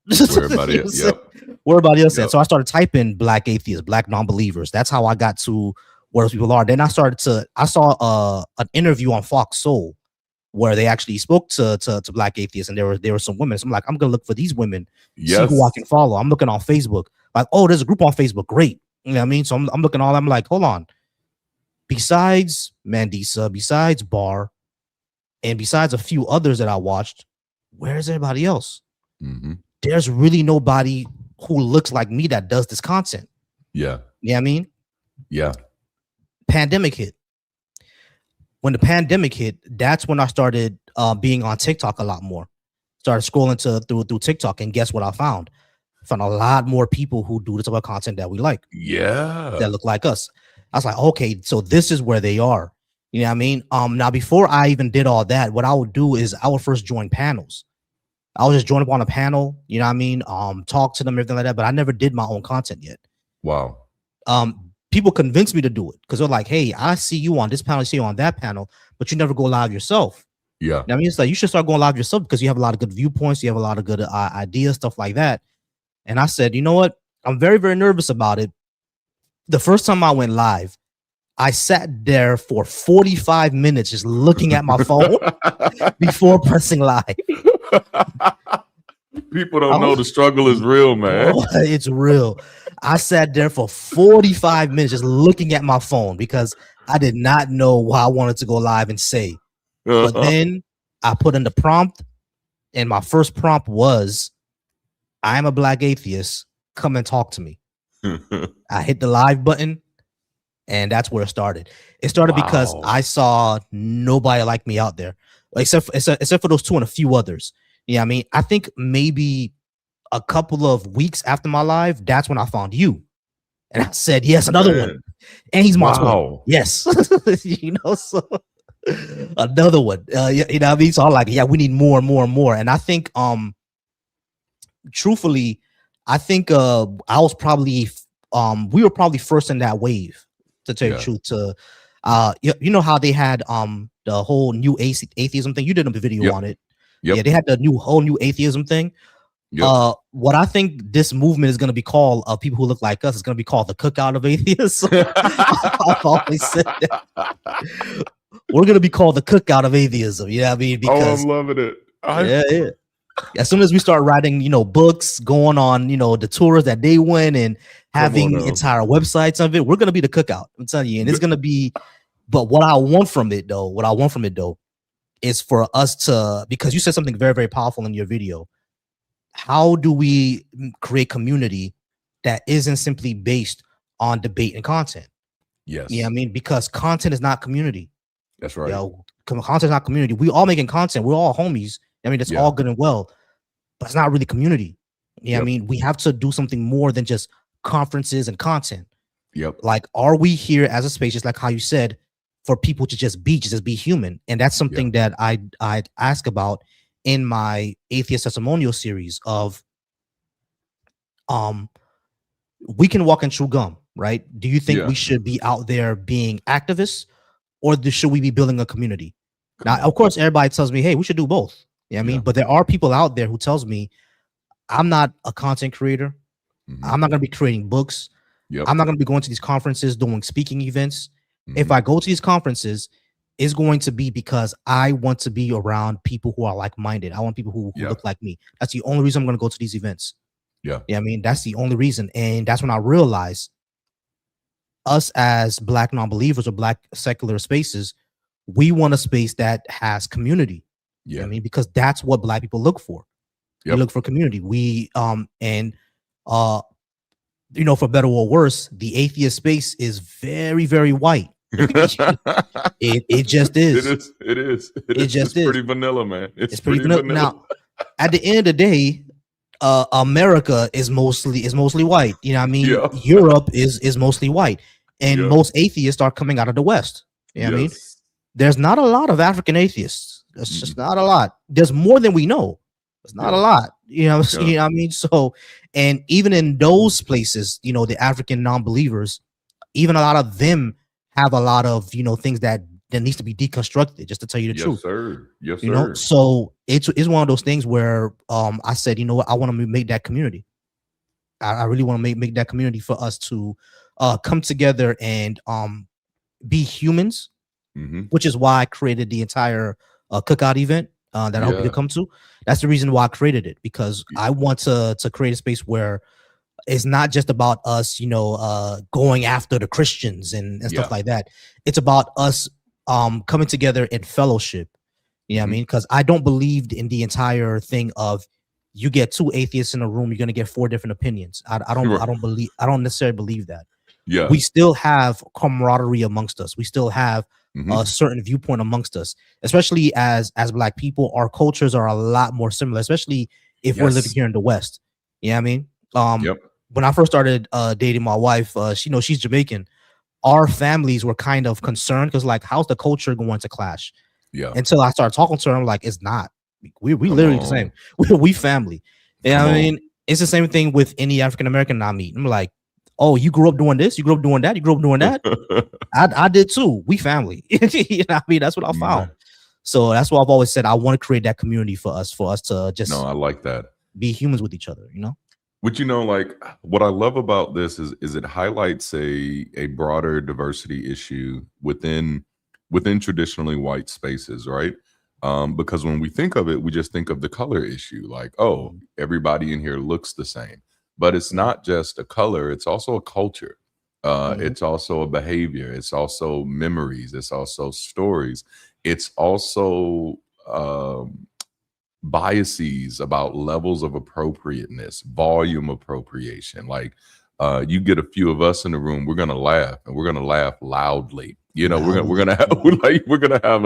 Where everybody else at? So I started typing Black atheists, Black non-believers. That's how I got to where those people are. Then I saw an interview on Fox Soul where they actually spoke to black atheists, and there were some women. So I'm like, I'm gonna look for these women, see who I can follow. I'm looking on Facebook, like, oh, there's a group on Facebook, great. You know what I mean? So I'm looking all. I'm like, hold on. Besides Mandisa, besides Bar, and besides a few others that I watched, where's everybody else? There's really nobody who looks like me that does this content. Yeah. You know what I mean? Yeah. Pandemic hit. When the pandemic hit, that's when I started being on TikTok a lot more. Started scrolling through TikTok, and guess what I found? I found a lot more people who do this type of content that we like. Yeah. That look like us. I was like, okay, so this is where they are. You know what I mean? Now, before I even did all that, what I would do is I would first join panels. I would just join up on a panel, you know what I mean? Talk to them, everything like that, but I never did my own content yet. Wow. People convinced me to do it because they're like, hey, I see you on this panel, I see you on that panel, but you never go live yourself. Yeah. You know what I mean? It's like, you should start going live yourself because you have a lot of good viewpoints, you have a lot of good ideas, stuff like that. And I said, you know what? I'm very, very nervous about it. The first time I went live, I sat there for 45 minutes just looking at my phone before pressing live. People don't know the struggle is real, man. Oh, it's real. I sat there for 45 minutes just looking at my phone because I did not know what I wanted to go live and say. But then I put in the prompt, and my first prompt was, I'm a black atheist. Come and talk to me. I hit the live button, and that's where it started. It started because I saw nobody like me out there, except for those two and a few others. Yeah, you know what I mean, I think maybe a couple of weeks after my live, that's when I found you, and I said, yes, another one, and he's my twin. Yes, you know, so another one. You know what I mean? So I'm like, yeah, we need more and more and more. And I think, truthfully, I think I was probably we were probably first in that wave, to tell you the truth. To you know how they had the whole new atheism thing. You did a video on it. Yeah, they had the whole new atheism thing. What I think this movement is going to be called, of people who look like us, is going to be called the cookout of atheists. I've always said that. We're going to be called the cookout of atheism. You know what I mean? Because I'm loving it. Yeah. As soon as we start writing, books, going on, the tours that they went, and having entire websites of it, we're going to be the cookout. I'm telling you. And it's going to be, but what I want from it though, is for us to, because you said something very, very powerful in your video. How do we create community that isn't simply based on debate and content? Yes. Yeah, I mean, because content is not community. That's right. Content is not community. We all making content. We're all homies. I mean, that's all good and well, but it's not really community. Yeah, I mean, we have to do something more than just conferences and content. Like, are we here as a space, just like how you said, for people to just be human? And that's something that I ask about in my atheist testimonial series of, we can walk and chew gum, right? Do you think we should be out there being activists, or should we be building a community? Now, of course, everybody tells me, hey, we should do both. You know what I mean? But there are people out there who tells me, I'm not a content creator. I'm not going to be creating books. I'm not going to be going to these conferences, doing speaking events. If I go to these conferences, it's going to be because I want to be around people who are like-minded. I want people who look like me. That's the only reason I'm going to go to these events. Yeah, I mean, that's the only reason. And that's when I realized, us as black non-believers or black secular spaces, we want a space that has community. You know what I mean? Because that's what black people look for. We look for community. We for better or worse, the atheist space is very, very white. It just is. It is. It's pretty vanilla, man. It's pretty vanilla. Now, at the end of the day, America is mostly white. You know what I mean? Europe is mostly white, and most atheists are coming out of the West. You know what I mean? There's not a lot of African atheists. There's just not a lot. There's more than we know. It's not a lot. You know what I mean? So, and even in those places, the African non-believers, even a lot of them have a lot of things that needs to be deconstructed, just to tell you the truth. Yes, sir. So it's one of those things where I said, you know what, I want to make that community. I really want to make that community for us to come together and be humans, which is why I created the entire cookout event that I hope you could Yeah. come to. That's the reason why I created it, because I want to create a space where it's not just about us, going after the Christians and Yeah. stuff like that. It's about us coming together in fellowship. You know what I mean? Because I don't believe in the entire thing of you get two atheists in a room, you're gonna get four different opinions. I don't necessarily believe that. Yeah. We still have camaraderie amongst us. We still have Mhm. a certain viewpoint amongst us, especially as Black people. Our cultures are a lot more similar, especially if we're living Yes. here in the West. You know what I mean? Yep. When I first started dating my wife, she's Jamaican. Our families were kind of concerned because, like, how's the culture going to clash? Yeah. Until I started talking to her, I'm like, it's not. We Come literally the same. on. We family. You know Come what I on. mean? It's the same thing with any African American I meet. I'm like, oh, you grew up doing this, you grew up doing that, you grew up doing that. I did too. We family. You know what I mean? That's what I found. Man. So that's why I've always said I want to create that community for us to No, just I like that. be humans with each other, you know? But like what I love about this is it highlights a broader diversity issue within traditionally white spaces, right? Because when we think of it, we just think of the color issue, like, oh, everybody in here looks the same. But it's not just a color, it's also a culture. It's also a behavior, it's also memories, it's also stories, it's also biases about levels of appropriateness, volume appropriation. Like you get a few of us in the room, we're gonna laugh, and we're gonna laugh loudly. We're gonna have we're gonna have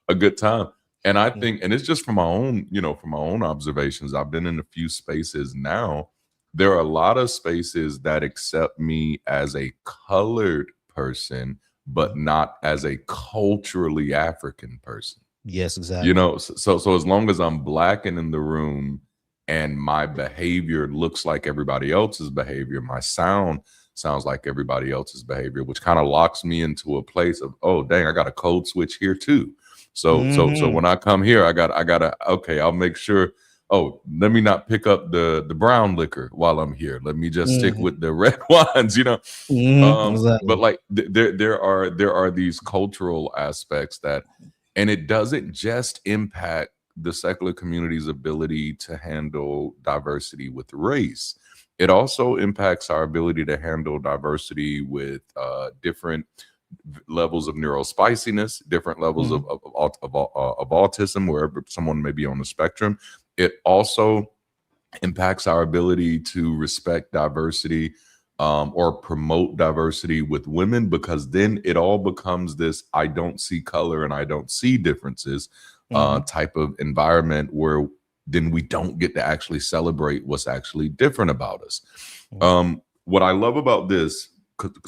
a good time. And I think, and it's just from my own, from my own observations. I've been in a few spaces now. There are a lot of spaces that accept me as a colored person, but not as a culturally African person. Yes, exactly. So as long as I'm Black and in the room and my behavior looks like everybody else's behavior, my sound sounds like everybody else's behavior, which kind of locks me into a place of, oh dang, I got a code switch here too. So when I come here, I gotta okay, I'll make sure, oh, let me not pick up the brown liquor while I'm here. Let me just stick with the red wines, Exactly. But like there are these cultural aspects that, and it doesn't just impact the secular community's ability to handle diversity with race. It also impacts our ability to handle diversity with different levels of neurospiciness, different levels of autism, wherever someone may be on the spectrum. It also impacts our ability to respect diversity or promote diversity with women, because then it all becomes this I don't see color and I don't see differences type of environment, where then we don't get to actually celebrate what's actually different about us. What I love about this,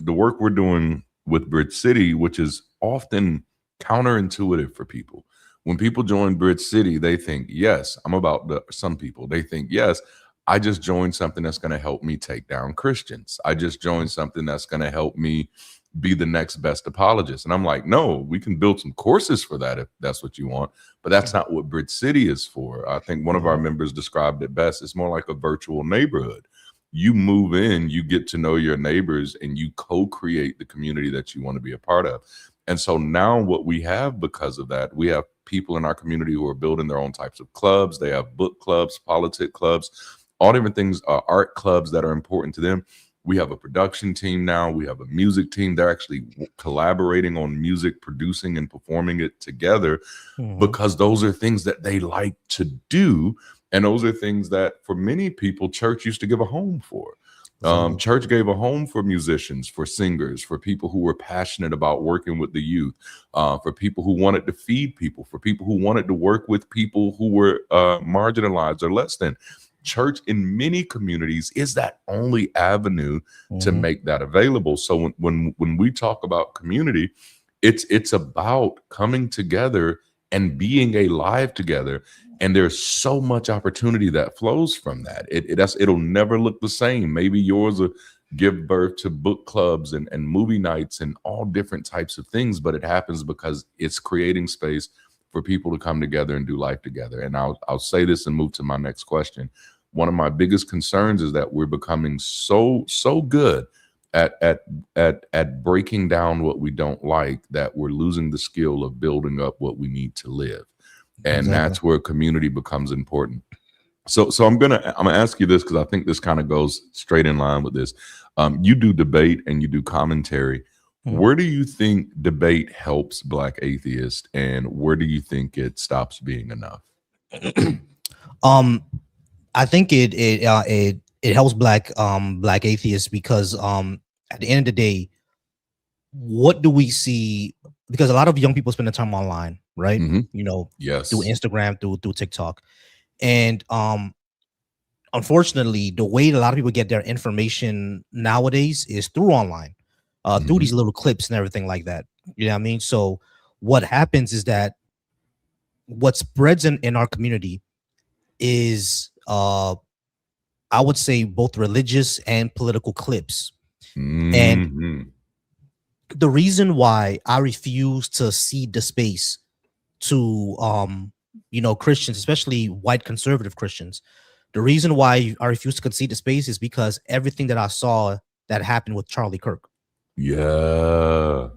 the work we're doing with Bridge City, which is often counterintuitive for people. When people join Bridge City, they think, yes, I'm about some people, they think, yes, I just joined something that's going to help me take down Christians. I just joined something that's going to help me be the next best apologist. And I'm like, no, we can build some courses for that if that's what you want. But that's not what Bridge City is for. I think one of our members described it best. It's more like a virtual neighborhood. You move in, you get to know your neighbors, and you co-create the community that you want to be a part of. And so now what we have because of that, we have people in our community who are building their own types of clubs. They have book clubs, politic clubs, all different things, art clubs that are important to them. We have a production team now. We have a music team. They're actually collaborating on music, producing and performing it together, because those are things that they like to do. And those are things that for many people, church used to give a home for. Church gave a home for musicians, for singers, for people who were passionate about working with the youth, for people who wanted to feed people, for people who wanted to work with people who were marginalized or less than. Church in many communities is that only avenue to make that available. So when we talk about community, it's about coming together and being alive together. And there's so much opportunity that flows from that. It'll never look the same. Maybe yours will give birth to book clubs and movie nights and all different types of things, but it happens because it's creating space for people to come together and do life together. And I'll say this and move to my next question. One of my biggest concerns is that we're becoming so good at breaking down what we don't like that we're losing the skill of building up what we need to live. And Exactly. that's where community becomes important. So I'm gonna ask you this because I think this kind of goes straight in line with this. You do debate and you do commentary. Mhm. Where do you think debate helps Black atheists, and where do you think it stops being enough? I think it helps black atheists because at the end of the day, what do we see? Because a lot of young people spend the time online, right? Mm-hmm. You know, through Yes. Instagram, through TikTok, and unfortunately, the way a lot of people get their information nowadays is through online, through Mm-hmm. these little clips and everything like that. You know what I mean? So what happens is that what spreads in our community is I would say both religious and political clips. And Mm-hmm. the reason why I refuse to cede the space to Christians, especially white conservative Christians, the reason why I refuse to concede the space is because everything that I saw that happened with Charlie Kirk. Yeah.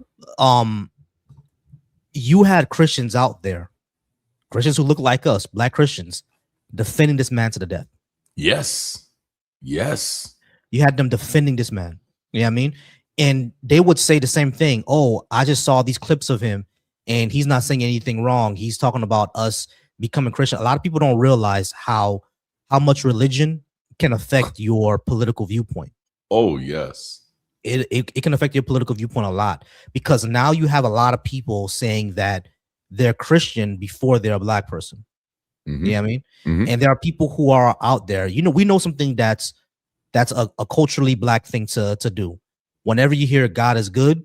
You had Christians out there, Christians who look like us, black Christians, defending this man to the death. Yes. Yes. You had them defending this man. You know what I mean? And they would say the same thing. Oh, I just saw these clips of him and he's not saying anything wrong. He's talking about us becoming Christian. A lot of people don't realize how much religion can affect your political viewpoint. Oh, yes. It can affect your political viewpoint a lot because now you have a lot of people saying that they're Christian before they're a black person. Mm-hmm. You know what I mean? Mm-hmm. And there are people who are out there. You know, we know something that's a culturally black thing to do. Whenever you hear God is good,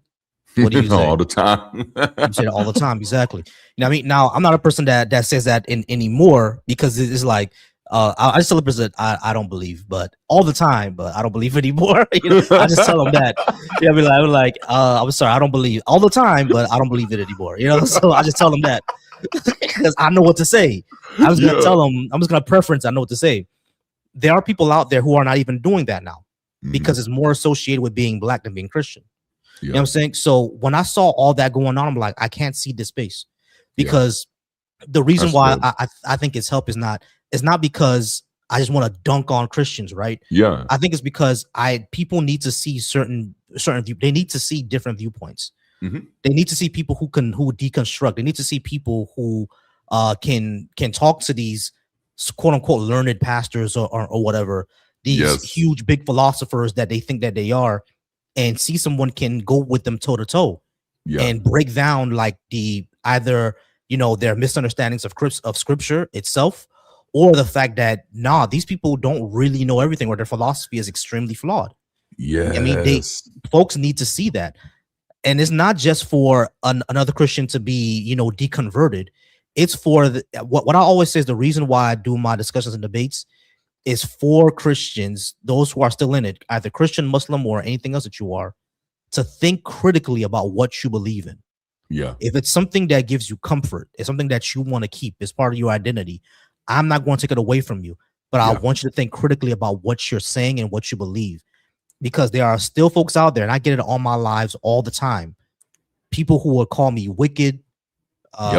what do you say? All the time. You say that all the time. Exactly. You know what I mean? Now, I'm not a person that says that anymore because it's like, I just tell the person I don't believe, but all the time, but I don't believe anymore. You know, I just tell them that. Yeah, I'm like, I'm sorry, I don't believe all the time, but I don't believe it anymore. You know, so I just tell them that because I know what to say. I was gonna tell them, I'm just gonna preference. I know what to say. There are people out there who are not even doing that now because it's more associated with being black than being Christian. You know what I'm saying? So when I saw all that going on, I'm like, I can't see this space because the reason why I think it's help is not because I just want to dunk on Christians, right? Yeah. I think it's because people need to see certain they need to see different viewpoints. Mm-hmm. They need to see people who deconstruct. They need to see people who can talk to these quote unquote learned pastors or whatever, these huge big philosophers that they think that they are, and see someone can go with them toe to toe and break down like either their misunderstandings of scripture itself, or the fact that these people don't really know everything, or their philosophy is extremely flawed. Yeah, I mean, folks need to see that. And it's not just for another Christian to be, deconverted. It's for what I always say is the reason why I do my discussions and debates is for Christians, those who are still in it, either Christian, Muslim, or anything else that you are, to think critically about what you believe in. Yeah. If it's something that gives you comfort, it's something that you want to keep as part of your identity, I'm not going to take it away from you, but I want you to think critically about what you're saying and what you believe. Because there are still folks out there, and I get it on my lives all the time. People who will call me wicked,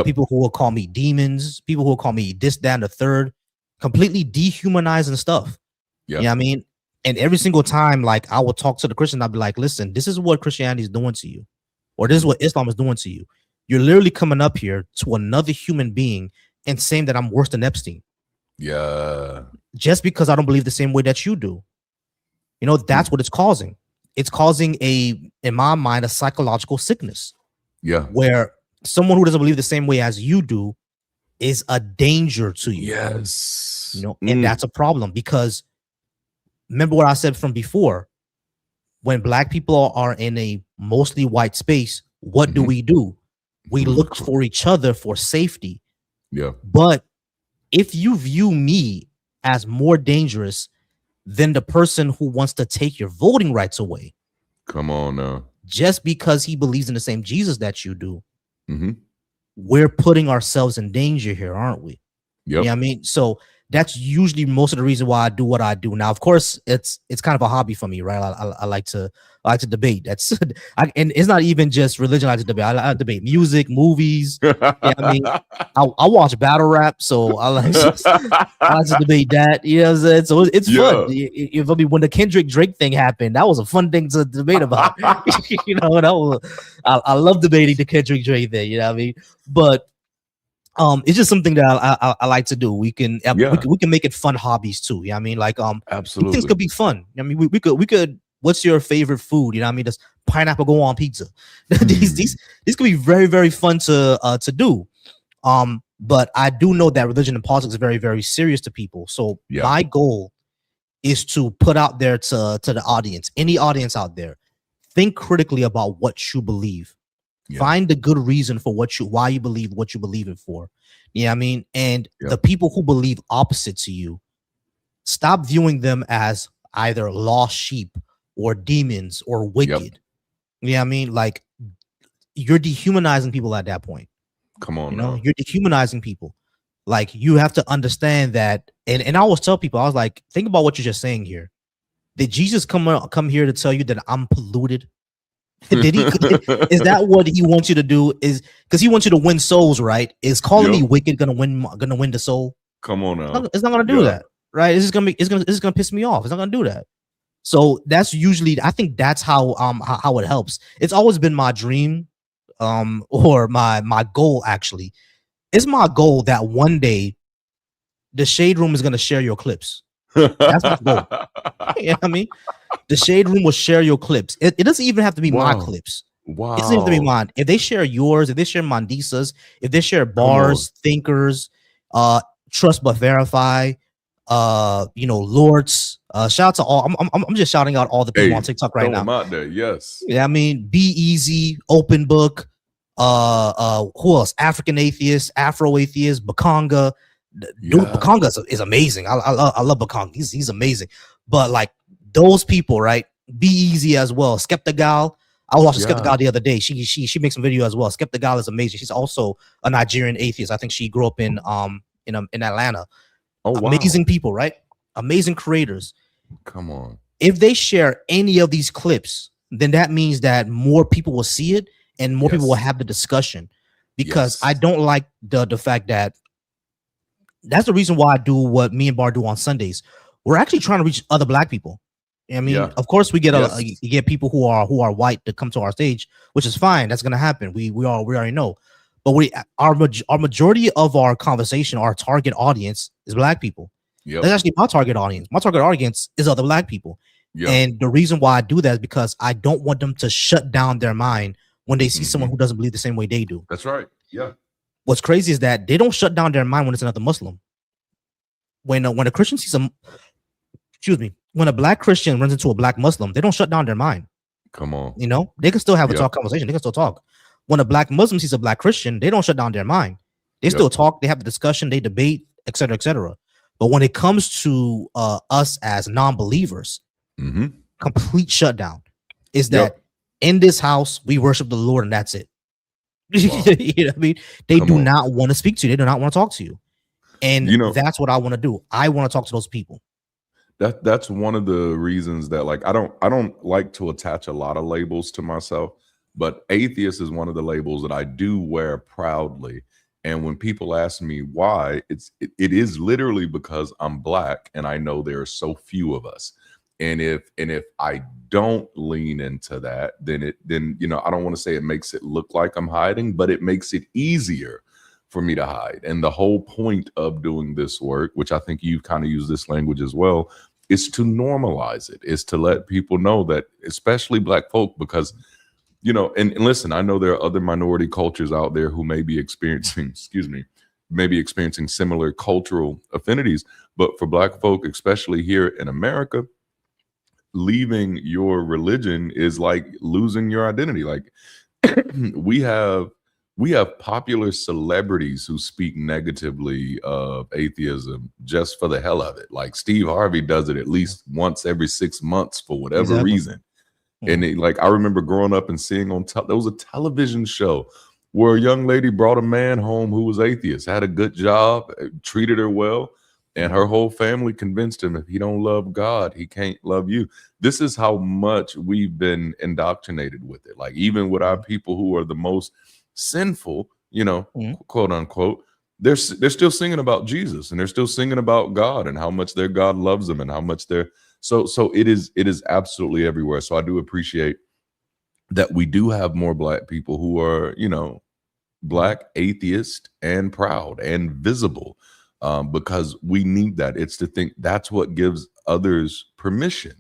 people who will call me demons, people who will call me this, that, and the third, completely dehumanizing stuff. You know what I mean? And every single time, like, I will talk to the Christian, I'll be like, listen, this is what Christianity is doing to you, or this is what Islam is doing to you. You're literally coming up here to another human being and saying that I'm worse than Epstein. Yeah. Just because I don't believe the same way that you do. That's what it's causing. It's causing in my mind, a psychological sickness. Yeah. Where someone who doesn't believe the same way as you do is a danger to you. Yes. And that's a problem, because remember what I said from before, when black people are in a mostly white space, what do? We look for each other for safety. Yeah. But if you view me as more dangerous than the person who wants to take your voting rights away, come on now, just because he believes in the same Jesus that you do, we're putting ourselves in danger here, aren't we? You know what I mean? So that's usually most of the reason why I do what I do. Now, of course, it's kind of a hobby for me, right? I like to I like to debate. That's and it's not even just religion. I like to debate. I like to debate music, movies. Yeah, I mean, I watch battle rap, so I like to debate that. You know what I'm saying? So it's fun. If I mean, when the Kendrick Drake thing happened, that was a fun thing to debate about. You know, that was I love debating the Kendrick Drake thing. You know what I mean? But it's just something that I like to do. We can make it fun hobbies too. Yeah, I mean, like absolutely, things could be fun. I mean, we could. What's your favorite food? You know what I mean? Does pineapple go on pizza? These could be very, very fun to do. But I do know that religion and politics is very, very serious to people. So my goal is to put out there to the audience, any audience out there, think critically about what you believe. Find a good reason for why you believe what you believe it for. You know what I mean? And the people who believe opposite to you, stop viewing them as either lost sheep or demons or wicked. You know what I mean? Like, you're dehumanizing people at that point. Come on, you know, you're dehumanizing people. Like, you have to understand that. And I always tell people, I was like, think about what you're just saying here. Did Jesus come here to tell you that I'm polluted? Did he? Is that what he wants you to do? Is because he wants you to win souls, right? Is calling me wicked gonna win the soul? Come on now. It's not gonna do that, right? It's gonna piss me off. It's not gonna do that. So that's usually, I think that's how it helps. It's always been my dream, or my goal. Actually, it's my goal that one day the Shade Room is gonna share your clips. That's my goal. You know what I mean? The Shade Room will share your clips. It doesn't even have to be my clips. Wow. It doesn't have to be mine. If they share yours, if they share Mandisa's, if they share Bars, Thinkers, Trust But Verify, you know, Lords. Shout out to all. I'm just shouting out all the people on TikTok right now. Out there, yes. Yeah, I mean, Be Easy, Open Book, who else? African Atheist, Afro Atheist, Bakanga. Dude, Bakanga is amazing. I love Bakanga. He's amazing. But like those people, right? Be Easy as well. Skeptagal. I was watching Skeptagal the other day. She makes some video as well. Skeptagal is amazing. She's also a Nigerian atheist. I think she grew up in Atlanta. Oh, amazing people, right? Amazing creators. Come on. If they share any of these clips, then that means that more people will see it and more people will have the discussion. Because I don't like the fact that that's the reason why I do what me and Bar do on Sundays. We're actually trying to reach other Black people. I mean, of course, we get you get people who are white to come to our stage, which is fine. That's gonna happen. We already know. But our majority of our conversation, our target audience is Black people. That's actually my target audience. My target audience is other Black people. And the reason why I do that is because I don't want them to shut down their mind when they see someone who doesn't believe the same way they do. That's right. Yeah. What's crazy is that they don't shut down their mind when it's another Muslim. When a Christian sees when a Black Christian runs into a Black Muslim, they don't shut down their mind. Come on. You know, they can still have a conversation. They can still talk. When a Black Muslim sees a Black Christian, they don't shut down their mind. They still talk. They have the discussion. They debate, etc., etc. But when it comes to us as non-believers, complete shutdown is that in this house we worship the Lord and that's it. You know what I mean? They do not want to speak to you. They do not want to talk to you. And that's what I want to do. I want to talk to those people. That's one of the reasons that, like, I don't like to attach a lot of labels to myself, but atheist is one of the labels that I do wear proudly. And when people ask me why, it is literally because I'm Black and I know there are so few of us. And if I don't lean into that, then I don't want to say it makes it look like I'm hiding, but it makes it easier for me to hide. And the whole point of doing this work, which I think you've kind of used this language as well, is to normalize it, is to let people know that, especially Black folk, because, and listen, I know there are other minority cultures out there who may be experiencing, similar cultural affinities, but for Black folk, especially here in America, leaving your religion is like losing your identity. Like we have popular celebrities who speak negatively of atheism just for the hell of it. Like Steve Harvey does it at least once every 6 months for whatever reason. And I remember growing up and seeing there was a television show where a young lady brought a man home who was atheist, had a good job, treated her well. And her whole family convinced him if he don't love God, he can't love you. This is how much we've been indoctrinated with it. Like even with our people who are the most sinful, you know, quote unquote, they're still singing about Jesus, and they're still singing about God and how much their God loves them and how much they're so it is absolutely everywhere. So I do appreciate that we do have more Black people who are, you know, Black, atheist, and proud and visible, because we need that. It's to think that's what gives others permission.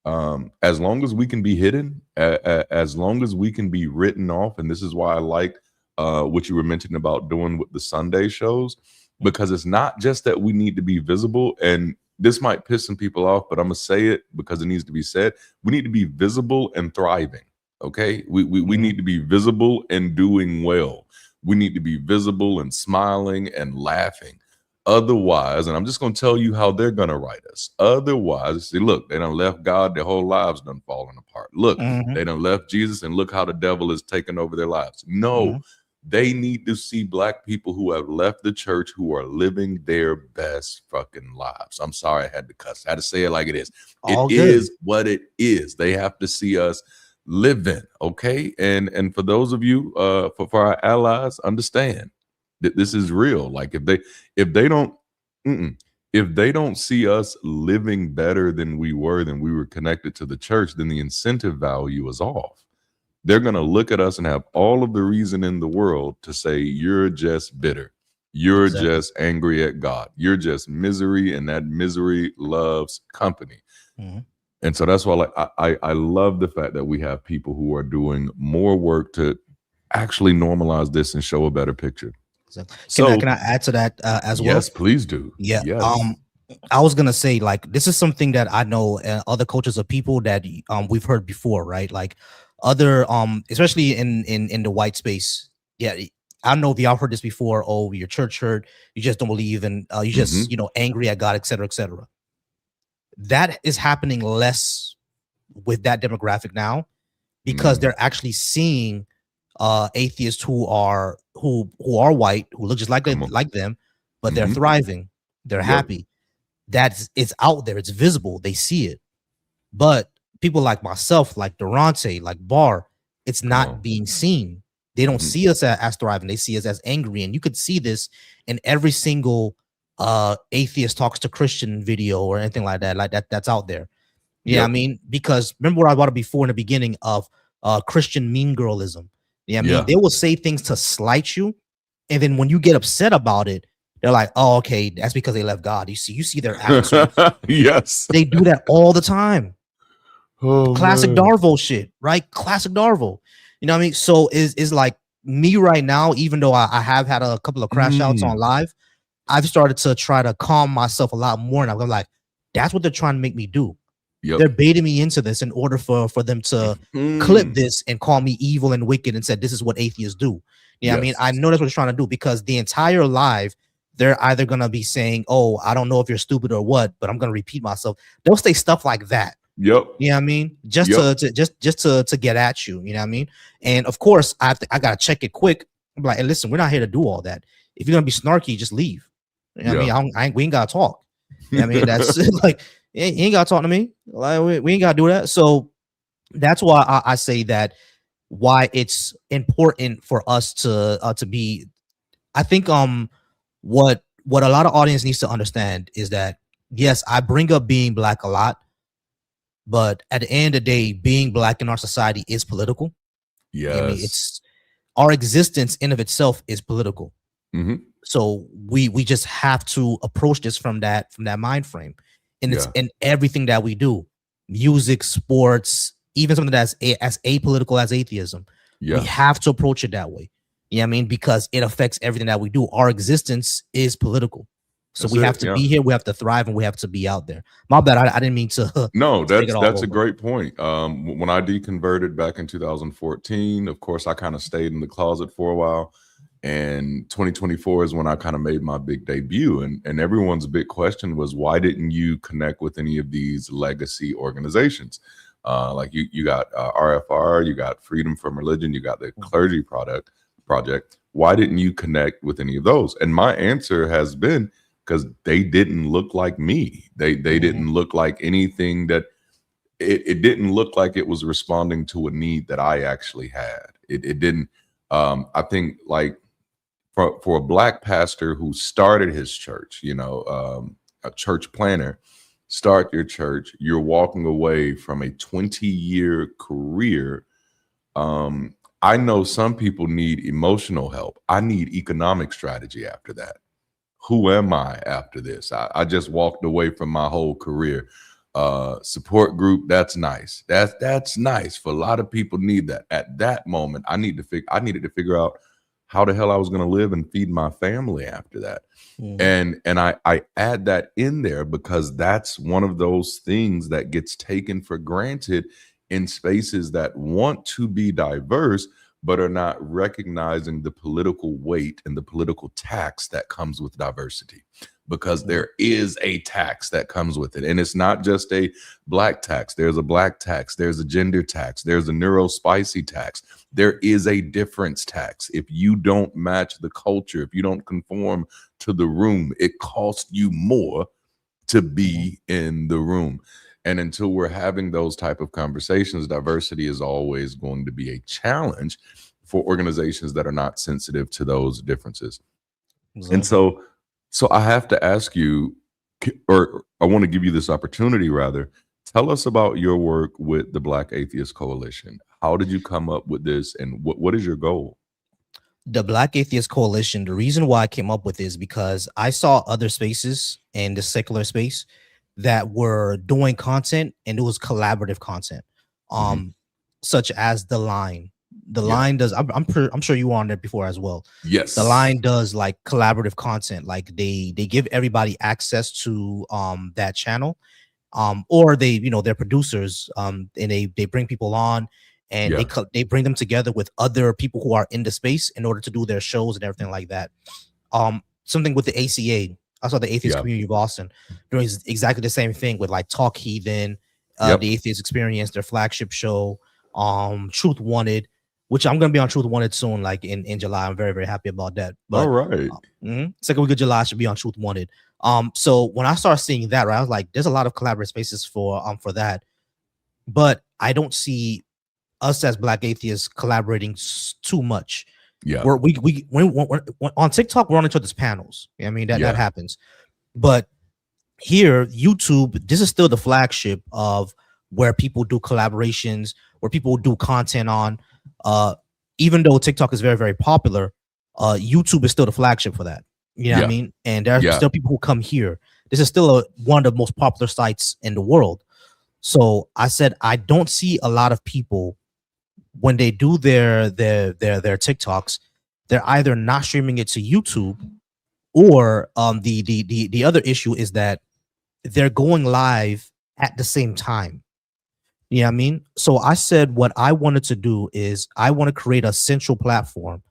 As long as we can be hidden, as long as we can be written off, and this is why I like what you were mentioning about doing with the Sunday shows, because it's not just that we need to be visible, and this might piss some people off, but I'm gonna say it because it needs to be said. We need to be visible and thriving. Okay, we need to be visible and doing well. We need to be visible and smiling and laughing. Otherwise, and I'm just going to tell you how they're going to write us. Otherwise, see, look, they done left God, their whole lives done falling apart. Look, they done left Jesus, and look how the devil is taking over their lives. No, they need to see Black people who have left the church, who are living their best fucking lives. I'm sorry I had to cuss. I had to say it like it is. It is what it is. They have to see us living, okay? And for those of you, for our allies, understand that this is real. Like if they don't see us living better than we were connected to the church, then the incentive value is off. They're going to look at us and have all of the reason in the world to say you're just bitter, you're just angry at God, you're just misery, and that misery loves company. And so that's why, like, I love the fact that we have people who are doing more work to actually normalize this and show a better picture. Can I add to that as well? Yes, please do. Yeah. Yes. I was gonna say, like, this is something that I know other cultures of people that we've heard before, right? Like other especially in the white space. Yeah, I don't know if y'all heard this before. Oh, your church hurt. You just don't believe, and you just angry at God, etc., etc. That is happening less with that demographic now, because they're actually seeing atheists who are white, who look just like them, but they're thriving, they're happy. It's out there, it's visible, they see it. But people like myself, like Darante, like Bar, it's not being seen. They don't see us as thriving, they see us as angry. And you could see this in every single atheist talks to Christian video or anything like that, that's out there. Yeah, I mean, because remember what I brought up before in the beginning of Christian mean girlism. Yeah, I mean, they will say things to slight you, and then when you get upset about it, they're like, "Oh, okay, that's because they left God." You see their attitude. Yes, they do that all the time. Oh, classic man. Darvo shit, right? Classic Darvo. You know what I mean? So is like me right now, even though I have had a couple of crash outs on live, I've started to try to calm myself a lot more, and I'm like, that's what they're trying to make me do. They're baiting me into this in order for them to clip this and call me evil and wicked and said this is what atheists do. Yeah, I mean, I know that's what they're trying to do, because the entire live they're either gonna be saying, "Oh, I don't know if you're stupid or what," but I'm gonna repeat myself. They'll say stuff like that. You know what I mean? Just to get at you. You know what I mean? And of course, I gotta check it quick. I'm like, hey, listen, we're not here to do all that. If you're gonna be snarky, just leave. You know what I mean? We ain't gotta talk. You know what I mean? That's like, you ain't gotta talk to me. Like we ain't gotta do that. So that's why I say that why it's important for us to be. I think what a lot of audience needs to understand is that, yes, I bring up being Black a lot, but at the end of the day, being Black in our society is political. Yes, I mean, it's our existence in of itself is political. So we just have to approach this from that mind frame, and it's in everything that we do: music, sports, even something that's as apolitical as atheism. We have to approach it that way. You know what I mean? Because it affects everything that we do. Our existence is political. So we have to be here, we have to thrive, and we have to be out there. My bad, I didn't mean to. No, that's a great point. When I deconverted back in 2014, of course, I kind of stayed in the closet for a while. And 2024 is when I kind of made my big debut. And everyone's big question was, why didn't you connect with any of these legacy organizations? Like you got RFR, you got Freedom from Religion, you got the Clergy Project. Why didn't you connect with any of those? And my answer has been, because they didn't look like me. They didn't look like anything that it didn't look like it was responding to a need that I actually had. It didn't. I think like for a Black pastor who started his church, a church planner, start your church, you're walking away from a 20-year career. I know some people need emotional help. I need economic strategy after that. Who am I after this? I just walked away from my whole career. Support group, that's nice. That's nice. For a lot of people need that. At that moment, I needed to figure out how the hell I was going to live and feed my family after that. And I add that in there because that's one of those things that gets taken for granted in spaces that want to be diverse, but are not recognizing the political weight and the political tax that comes with diversity. Because there is a tax that comes with it. And it's not just a Black tax. There's a Black tax. There's a gender tax. There's a neurospicy tax. There is a difference tax. If you don't match the culture, if you don't conform to the room, it costs you more to be in the room. And until we're having those type of conversations, diversity is always going to be a challenge for organizations that are not sensitive to those differences. Exactly. And so I have to ask you, or I want to give you this opportunity rather, tell us about your work with the Black Atheist Coalition. How did you come up with this, and what is your goal? The Black Atheist Coalition, the reason why I came up with it is because I saw other spaces in the secular space that were doing content, and it was collaborative content, such as The Line. The Line does, I'm sure you were on there before as well. Yes. The Line does like collaborative content. Like they give everybody access to that channel, or they're producers, and they bring people on, and they bring them together with other people who are in the space in order to do their shows and everything like that. Something with the ACA, I saw the Atheist Community of Boston doing exactly the same thing with like Talk Heathen, the Atheist Experience, their flagship show, Truth Wanted, which I'm going to be on Truth Wanted soon, like in July. I'm very, very happy about that. But, all right. Second week of July, I should be on Truth Wanted. So when I started seeing that, right, I was like, there's a lot of collaborative spaces for that. But I don't see us as Black atheists collaborating too much. Yeah. When on TikTok, we're on each other's panels. I mean, that happens. But here, YouTube, this is still the flagship of where people do collaborations, where people do content on. Even though TikTok is very, very popular, YouTube is still the flagship for that. You know what I mean? And there are still people who come here. This is still one of the most popular sites in the world. So I said, I don't see a lot of people when they do their TikToks, they're either not streaming it to YouTube, or the other issue is that they're going live at the same time. You know what I mean? So I said what I wanted to do is I want to create a central platform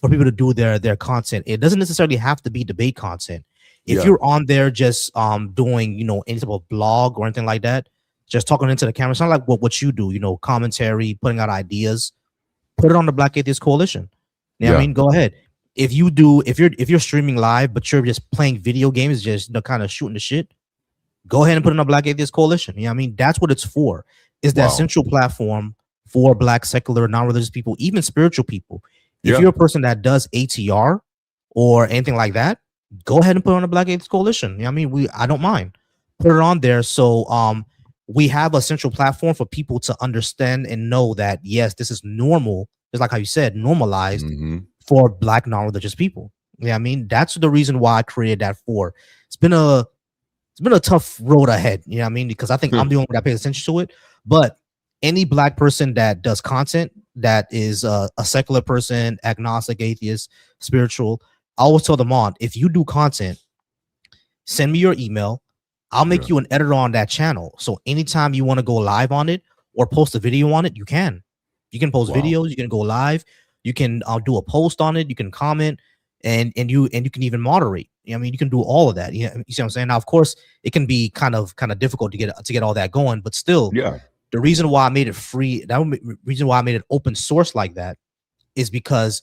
for people to do their content. It doesn't necessarily have to be debate content. If you're on there just doing, any type of blog or anything like that, just talking into the camera, it's not like what you do, commentary, putting out ideas, put it on the Black Atheist Coalition. You know what I mean? Go ahead. If you're streaming live, but you're just playing video games, just kind of shooting the shit, go ahead and put it on the Black Atheist Coalition. You know what I mean? That's what it's for. Is that central platform for Black secular, non-religious people, even spiritual people. If you're a person that does ATR or anything like that, go ahead and put it on the Black Atheist Coalition. You know what I mean? I don't mind. Put it on there. So we have a central platform for people to understand and know that, yes, this is normal. Just like how you said, normalized for Black non-religious people. You know what I mean? That's the reason why I created that for. It's been a tough road ahead. You know what I mean? Because I think I'm the only one that pays attention to it. But any Black person that does content that is a secular person, agnostic, atheist, spiritual, I always tell them on, if you do content, send me your email. I'll make you an editor on that channel. So anytime you want to go live on it or post a video on it, you can. You can post videos, you can go live, you can do a post on it, you can comment, and you can even moderate. I mean, you can do all of that. You see what I'm saying? Now, of course, it can be kind of difficult to get all that going, but still, the reason why I made it free, that reason why I made it open source like that, is because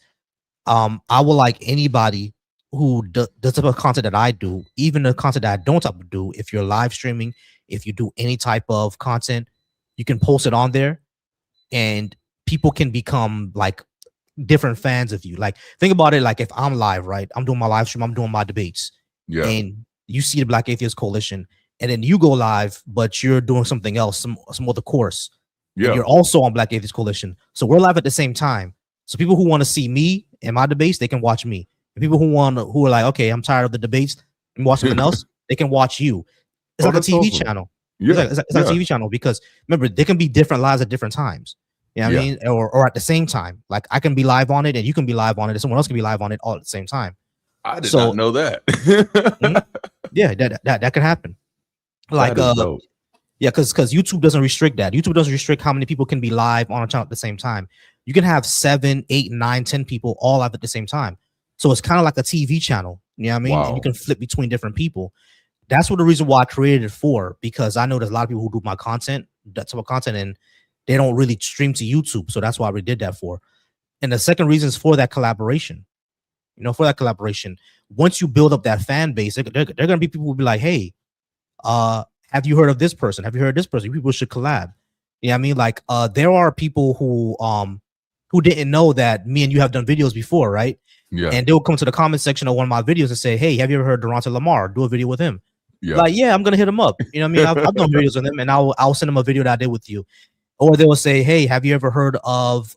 I would like anybody the type of content that I do, even the content that I don't type of do, if you're live streaming, if you do any type of content, you can post it on there, and people can become like different fans of you. Like, think about it. Like, if I'm live, right, I'm doing my live stream, I'm doing my debates, and you see the Black Atheist Coalition, and then you go live, but you're doing something else, some other course, and you're also on Black Atheist Coalition. So we're live at the same time. So people who want to see me and my debates, they can watch me. And people who are like, okay, I'm tired of the debates and watch something else, they can watch you. It's like a TV channel. It's like a TV channel, because remember, there can be different lives at different times. You know what I mean? Or at the same time. Like, I can be live on it and you can be live on it and someone else can be live on it all at the same time. I did not know that. Yeah, that could happen. Like, yeah, because YouTube doesn't restrict that. YouTube doesn't restrict how many people can be live on a channel at the same time. You can have 7, 8, 9, 10 people all live at the same time. So it's kind of like a TV channel. You know what I mean? And you can flip between different people. That's what the reason why I created it for, because I know there's a lot of people who do my content, that type of content, and they don't really stream to YouTube. So that's why we did that for. And the second reason is for that collaboration. You know, for that collaboration. Once you build up that fan base, they're going to be people who will be like, hey, have you heard of this person? Have you heard of this person? People should collab. You know what I mean? Like, there are people who didn't know that me and you have done videos before, right? Yeah. And they'll come to the comment section of one of my videos and say, hey, have you ever heard Darante Lamar? Do a video with him. Yeah. Like, yeah, I'm going to hit him up. You know what I mean? I've done videos with him, and I'll send him a video that I did with you. Or they will say, hey, have you ever heard of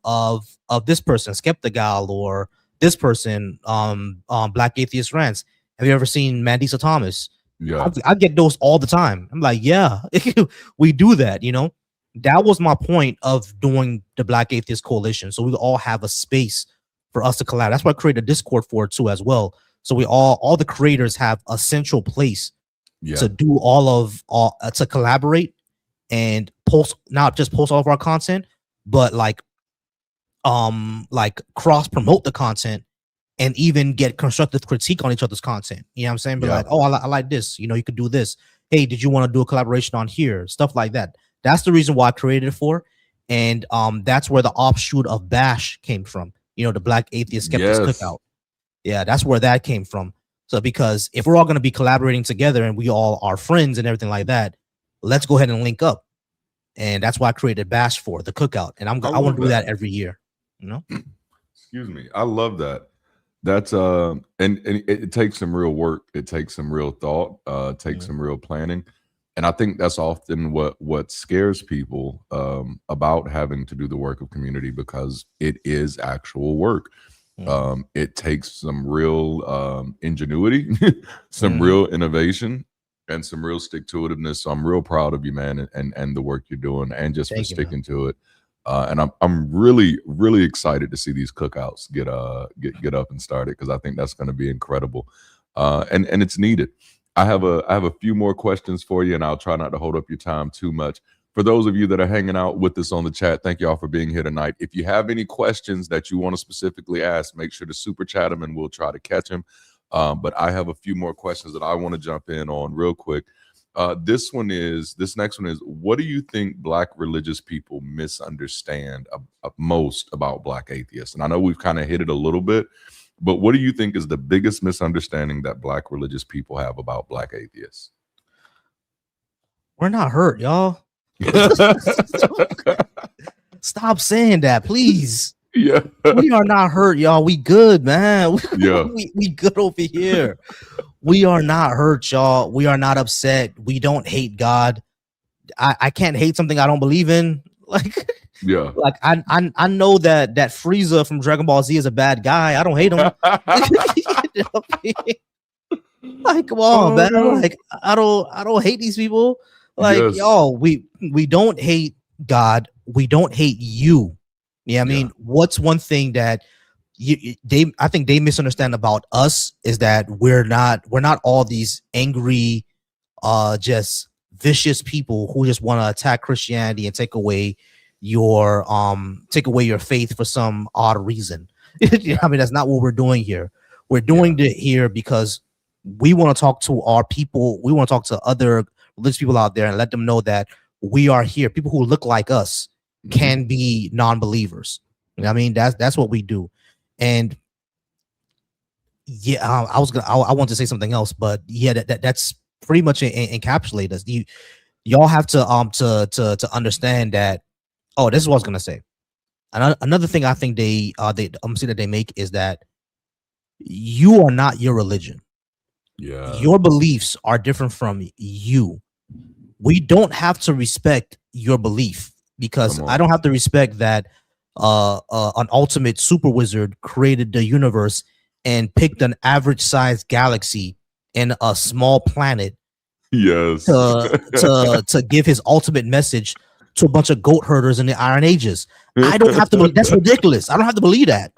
this person, Skeptical, or this person, Black Atheist Rants? Have you ever seen Mandisa Thomas? Yeah, I get those all the time. I'm like, yeah, we do that, you know? That was my point of doing the Black Atheist Coalition. So we all have a space for us to collab. That's why I created a Discord for it too as well. So we all the creators have a central place to do to collaborate and post, not just post all of our content, but like cross promote the content and even get constructive critique on each other's content. You know what I'm saying? But like, oh, I like this. You know, you could do this. Hey, did you want to do a collaboration on here? Stuff like that. That's the reason why I created it for. And that's where the offshoot of Bash came from. You know, the Black Atheist Skeptics Cookout. Yeah, that's where that came from. So because if we're all going to be collaborating together and we all are friends and everything like that, let's go ahead and link up. And that's why I created Bash for the Cookout. And I want to do that every year. You know? Excuse me. I love that. That's and it takes some real work. It takes some real thought. It takes some real planning. And I think that's often what scares people about having to do the work of community, because it is actual work. It takes some real ingenuity, some real innovation, and some real stick-to-itiveness. So I'm real proud of you, man, and the work you're doing, and just for sticking to it. And I'm really, really excited to see these cookouts get up and started, because I think that's going to be incredible, and it's needed. I have a few more questions for you, and I'll try not to hold up your time too much. For those of you that are hanging out with us on the chat, thank y'all for being here tonight. If you have any questions that you want to specifically ask, make sure to super chat them, and we'll try to catch them. But I have a few more questions that I want to jump in on real quick. This next one is, what do you think Black religious people misunderstand most about Black atheists? And I know we've kind of hit it a little bit, but what do you think is the biggest misunderstanding that Black religious people have about Black atheists? We're not hurt, y'all. Stop saying that, please. Yeah, we are not hurt, y'all. We good, man. Yeah, we good over here. We are not hurt, y'all. We are not upset. We don't hate God. I can't hate something I don't believe in. Like, yeah, like I know that Frieza from Dragon Ball Z is a bad guy. I don't hate him. You know what I mean? Like, come on, man. Like, I don't hate these people. Like, y'all, we don't hate God. We don't hate you. Yeah, I mean, what's one thing that I think they misunderstand about us is that we're not all these angry, just vicious people who just want to attack Christianity and take away your faith for some odd reason. You know, I mean, that's not what we're doing here. We're doing it here because we want to talk to our people. We want to talk to other religious people out there and let them know that we are here. People who look like us can be non-believers. You know what I mean? That's what we do. And Yeah, I want to say something else, but yeah, that's pretty much encapsulate us. Y'all have to understand that. Oh, this is what I was gonna say. Another thing I think they see that they make is that you are not your religion. Yeah. Your beliefs are different from you. We don't have to respect your belief because Come I on. don't have to respect that an ultimate super wizard created the universe and picked an average sized galaxy in a small planet Yes. to give his ultimate message to a bunch of goat herders in the Iron Ages. I don't have to believe that's ridiculous. I don't have to believe that.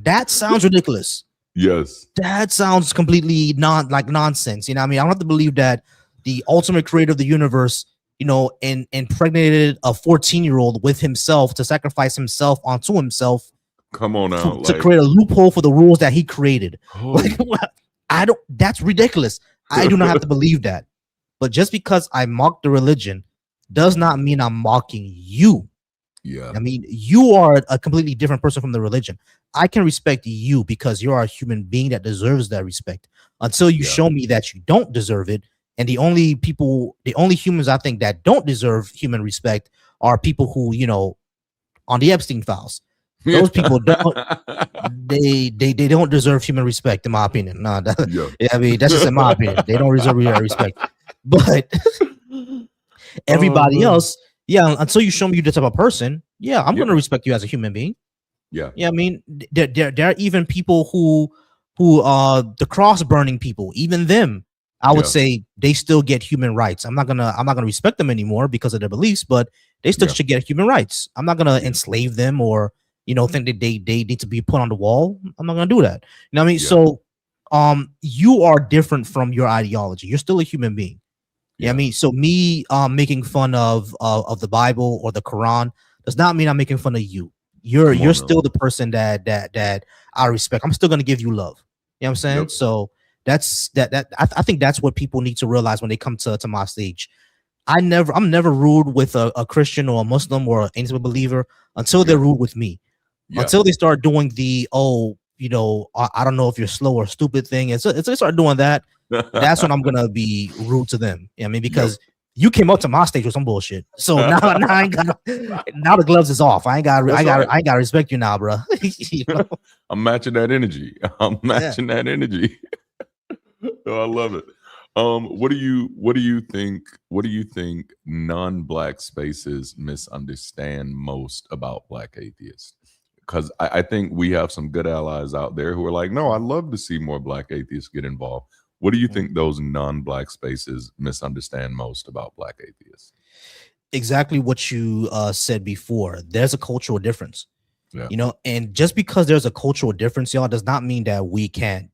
That sounds ridiculous. Yes. That sounds completely nonsense. You know what I mean? I don't have to believe that the ultimate creator of the universe, impregnated a 14-year-old with himself to sacrifice himself onto himself Come on now. to create a loophole for the rules that he created. Oh. Like, I don't, that's ridiculous. I do not have to believe that. But just because I mock the religion does not mean I'm mocking you. Yeah. I mean, you are a completely different person from the religion. I can respect you because you're a human being that deserves that respect. Until you show me that you don't deserve it, and the only humans I think that don't deserve human respect are people who, on the Epstein files. Those people don't. They don't deserve human respect, in my opinion. No, I mean that's just in my opinion. They don't deserve respect. But everybody else, yeah, until you show me you're the type of person, yeah, I'm going to respect you as a human being. Yeah. I mean, there are even people who the cross burning people, even them, I would say they still get human rights. I'm not gonna respect them anymore because of their beliefs, but they still should get human rights. I'm not gonna enslave them or think that they need to be put on the wall. I'm not gonna do that. You know what I mean? So you are different from your ideology. You're still a human being. Yeah, I mean, so me making fun of the Bible or the Quran does not mean I'm making fun of you. You're still the person that I respect. I'm still gonna give you love. You know what I'm saying? So that's I think that's what people need to realize when they come to my stage. I'm never rude with a Christian or a Muslim or any believer until they're rude with me. Until they start doing the I don't know if you're slow or stupid thing. And so they start doing that. That's when I'm gonna be rude to them. I mean, because you came up to my stage with some bullshit. So now I ain't got now the gloves is off. I ain't got to respect you now, bro. I'm matching that energy. That energy. Oh, I love it. What do you think non-Black spaces misunderstand most about Black atheists? Because I think we have some good allies out there who are like, no, I'd love to see more Black atheists get involved. What do you think those non-Black spaces misunderstand most about Black atheists? Exactly what you said before. There's a cultural difference, and just because there's a cultural difference, y'all, does not mean that we can't,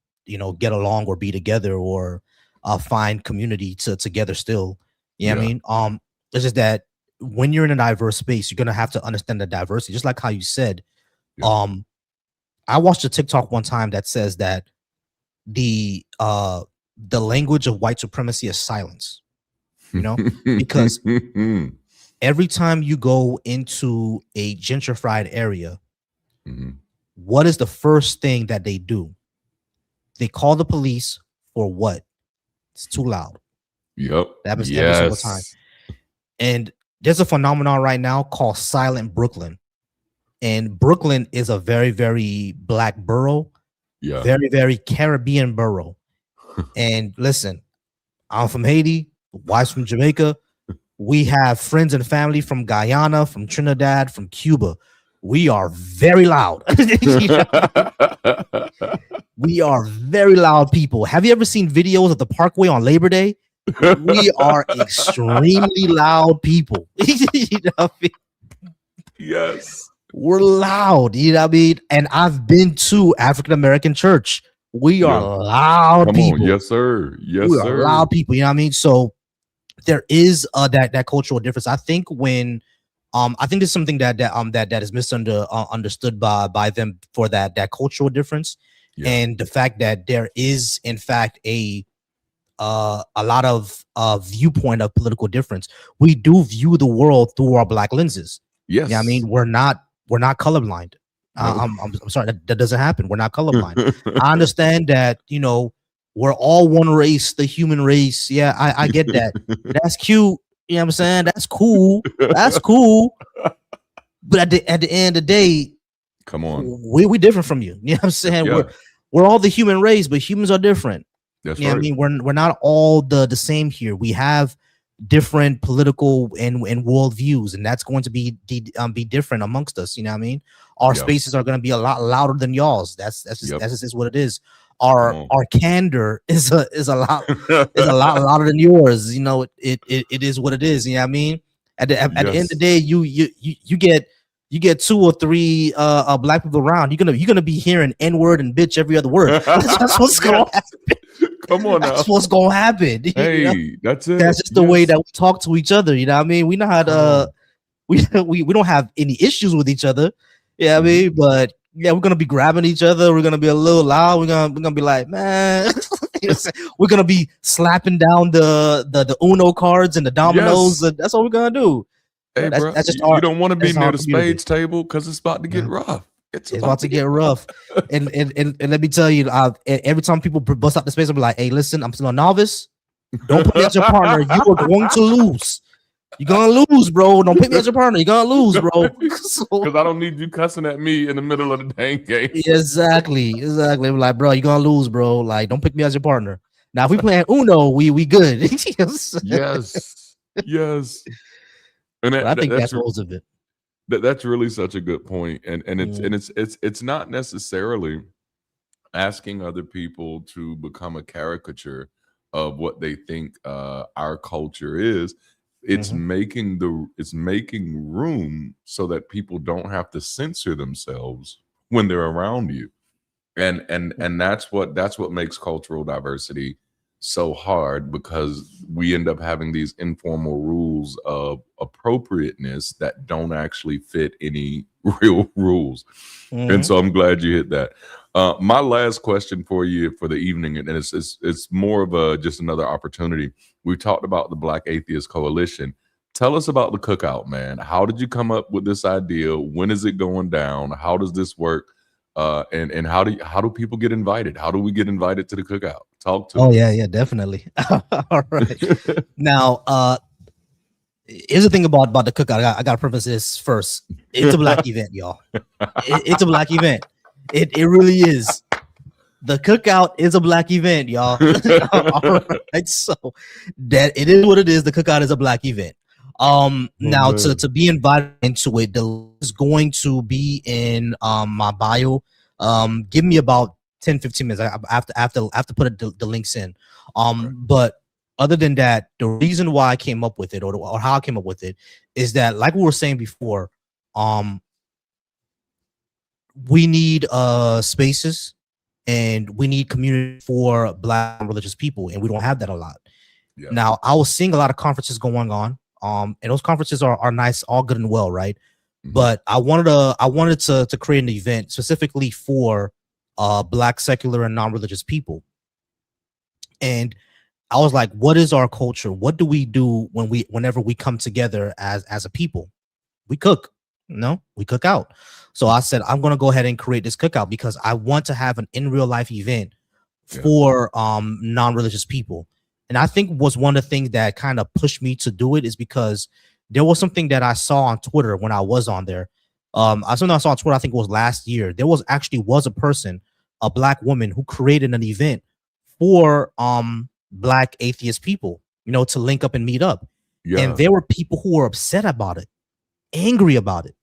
get along or be together or find community together still. I mean, it's just that when you're in a diverse space, you're gonna have to understand the diversity, just like how you said. I watched a TikTok one time that says that the language of white supremacy is silence, because every time you go into a gentrified area, what is the first thing that they do? They call the police for what? It's too loud. Yep. That happens every single time. And there's a phenomenon right now called Silent Brooklyn. And Brooklyn is a very, very Black borough. Yeah. Very, very Caribbean borough. And listen, I'm from Haiti, wife's from Jamaica. We have friends and family from Guyana, from Trinidad, from Cuba. We are very loud. We are very loud people. Have you ever seen videos of the Parkway on Labor Day? We are extremely loud people. You know what I mean? Yes. We're loud, you know what I mean? And I've been to African American church. We are loud people. Yes, sir. Yes, we sir. are loud people, you know what I mean? So there is that cultural difference. I think when I think there's something that is misunderstood by them for that cultural difference, and the fact that there is in fact a lot of viewpoint of political difference. We do view the world through our Black lenses. Yes, I mean we're not colorblind. No. I'm sorry, that doesn't happen. We're not colorblind. I understand that, we're all one race, the human race. Yeah, I get that. That's cute. You know what I'm saying? That's cool. That's cool. But at the end of the day, Come on. we different from you. You know what I'm saying? Yeah. We're all the human race, but humans are different. That's You know right. what I mean? We're not all the same here. We have different political and world views, and that's going to be different amongst us. You know what I mean? Our Yeah. spaces are going to be a lot louder than y'all's. That's Yep. just what it is. Come on. Our candor is a lot louder than yours. You know, it is what it is. You know what I mean? At the end of the Yes. day, you get 2 or 3 black people around, you're gonna be hearing N-word and bitch every other word. That's what's gonna happen. Come on now. That's what's gonna happen. You know? Hey, that's it. That's just the way that we talk to each other. You know what I mean? We know how Come on. to we don't have any issues with each other. Yeah, I Mhm. mean, but yeah, we're gonna be grabbing each other. We're gonna be a little loud. We're gonna be like, man. You know what I'm saying? We're gonna be slapping down the Uno cards and the dominoes. Yes. That's what we're gonna do. Hey, That's bro, just you don't want to be that's near our the community. spades table because it's about to get Yeah. rough. It's about to get rough. And let me tell you, every time people bust out the space, I'll be like, hey, listen, I'm still a novice. Don't put me as your partner. You are going to lose. You're gonna lose, bro. Don't pick me as your partner. You're gonna lose, bro. Because I don't need you cussing at me in the middle of the dang game. Exactly. I'm like, bro, you're gonna lose, bro. Like, don't pick me as your partner. Now, if we playing Uno, we good. Yes. Yes. And But I think that's that's most of it. that's really such a good point. And Mm. it's not necessarily asking other people to become a caricature of what they think our culture is. It's Mhm. making room so that people don't have to censor themselves when they're around you. And that's what makes cultural diversity so hard, because we end up having these informal rules of appropriateness that don't actually fit any real rules. And Mhm. so I'm glad you hit that. My last question for you for the evening, and it's more of a just another opportunity. We talked about the Black Atheist Coalition. Tell us about the cookout, man. How did you come up with this idea? When is it going down? How does this work? And how do people get invited? How do we get invited to the cookout? Talk to Oh us. yeah, definitely. All right. Now, here's the thing about the cookout. I got to preface this first. It's a black event, y'all. It's a black event. It really is. The cookout is a black event, y'all. All right, so that it is what it is. The cookout is a black event. Now man. to be invited into it, the link is going to be in my bio. Give me about 10-15 minutes. I have to put the links in. But other than that, the reason why I came up with it, or how I came up with it, is that, like we were saying before, we need spaces and we need community for black religious people, and we don't have that a lot. Yeah. Now, I was seeing a lot of conferences going on, and those conferences are nice, all good and well, right? Mhm. But I wanted to create an event specifically for black secular and non-religious people. And I was like, what is our culture? What do we do whenever we come together as a people? We cook. We cook out. So I said, I'm going to go ahead and create this cookout because I want to have an in real life event Yeah. for non-religious people. And I think was one of the things that kind of pushed me to do it is because there was something that I saw on Twitter when I was on there. Something I saw on Twitter, I think it was last year. There was a person, a black woman, who created an event for black atheist people, to link up and meet up. Yeah. And there were people who were upset about it, angry about it.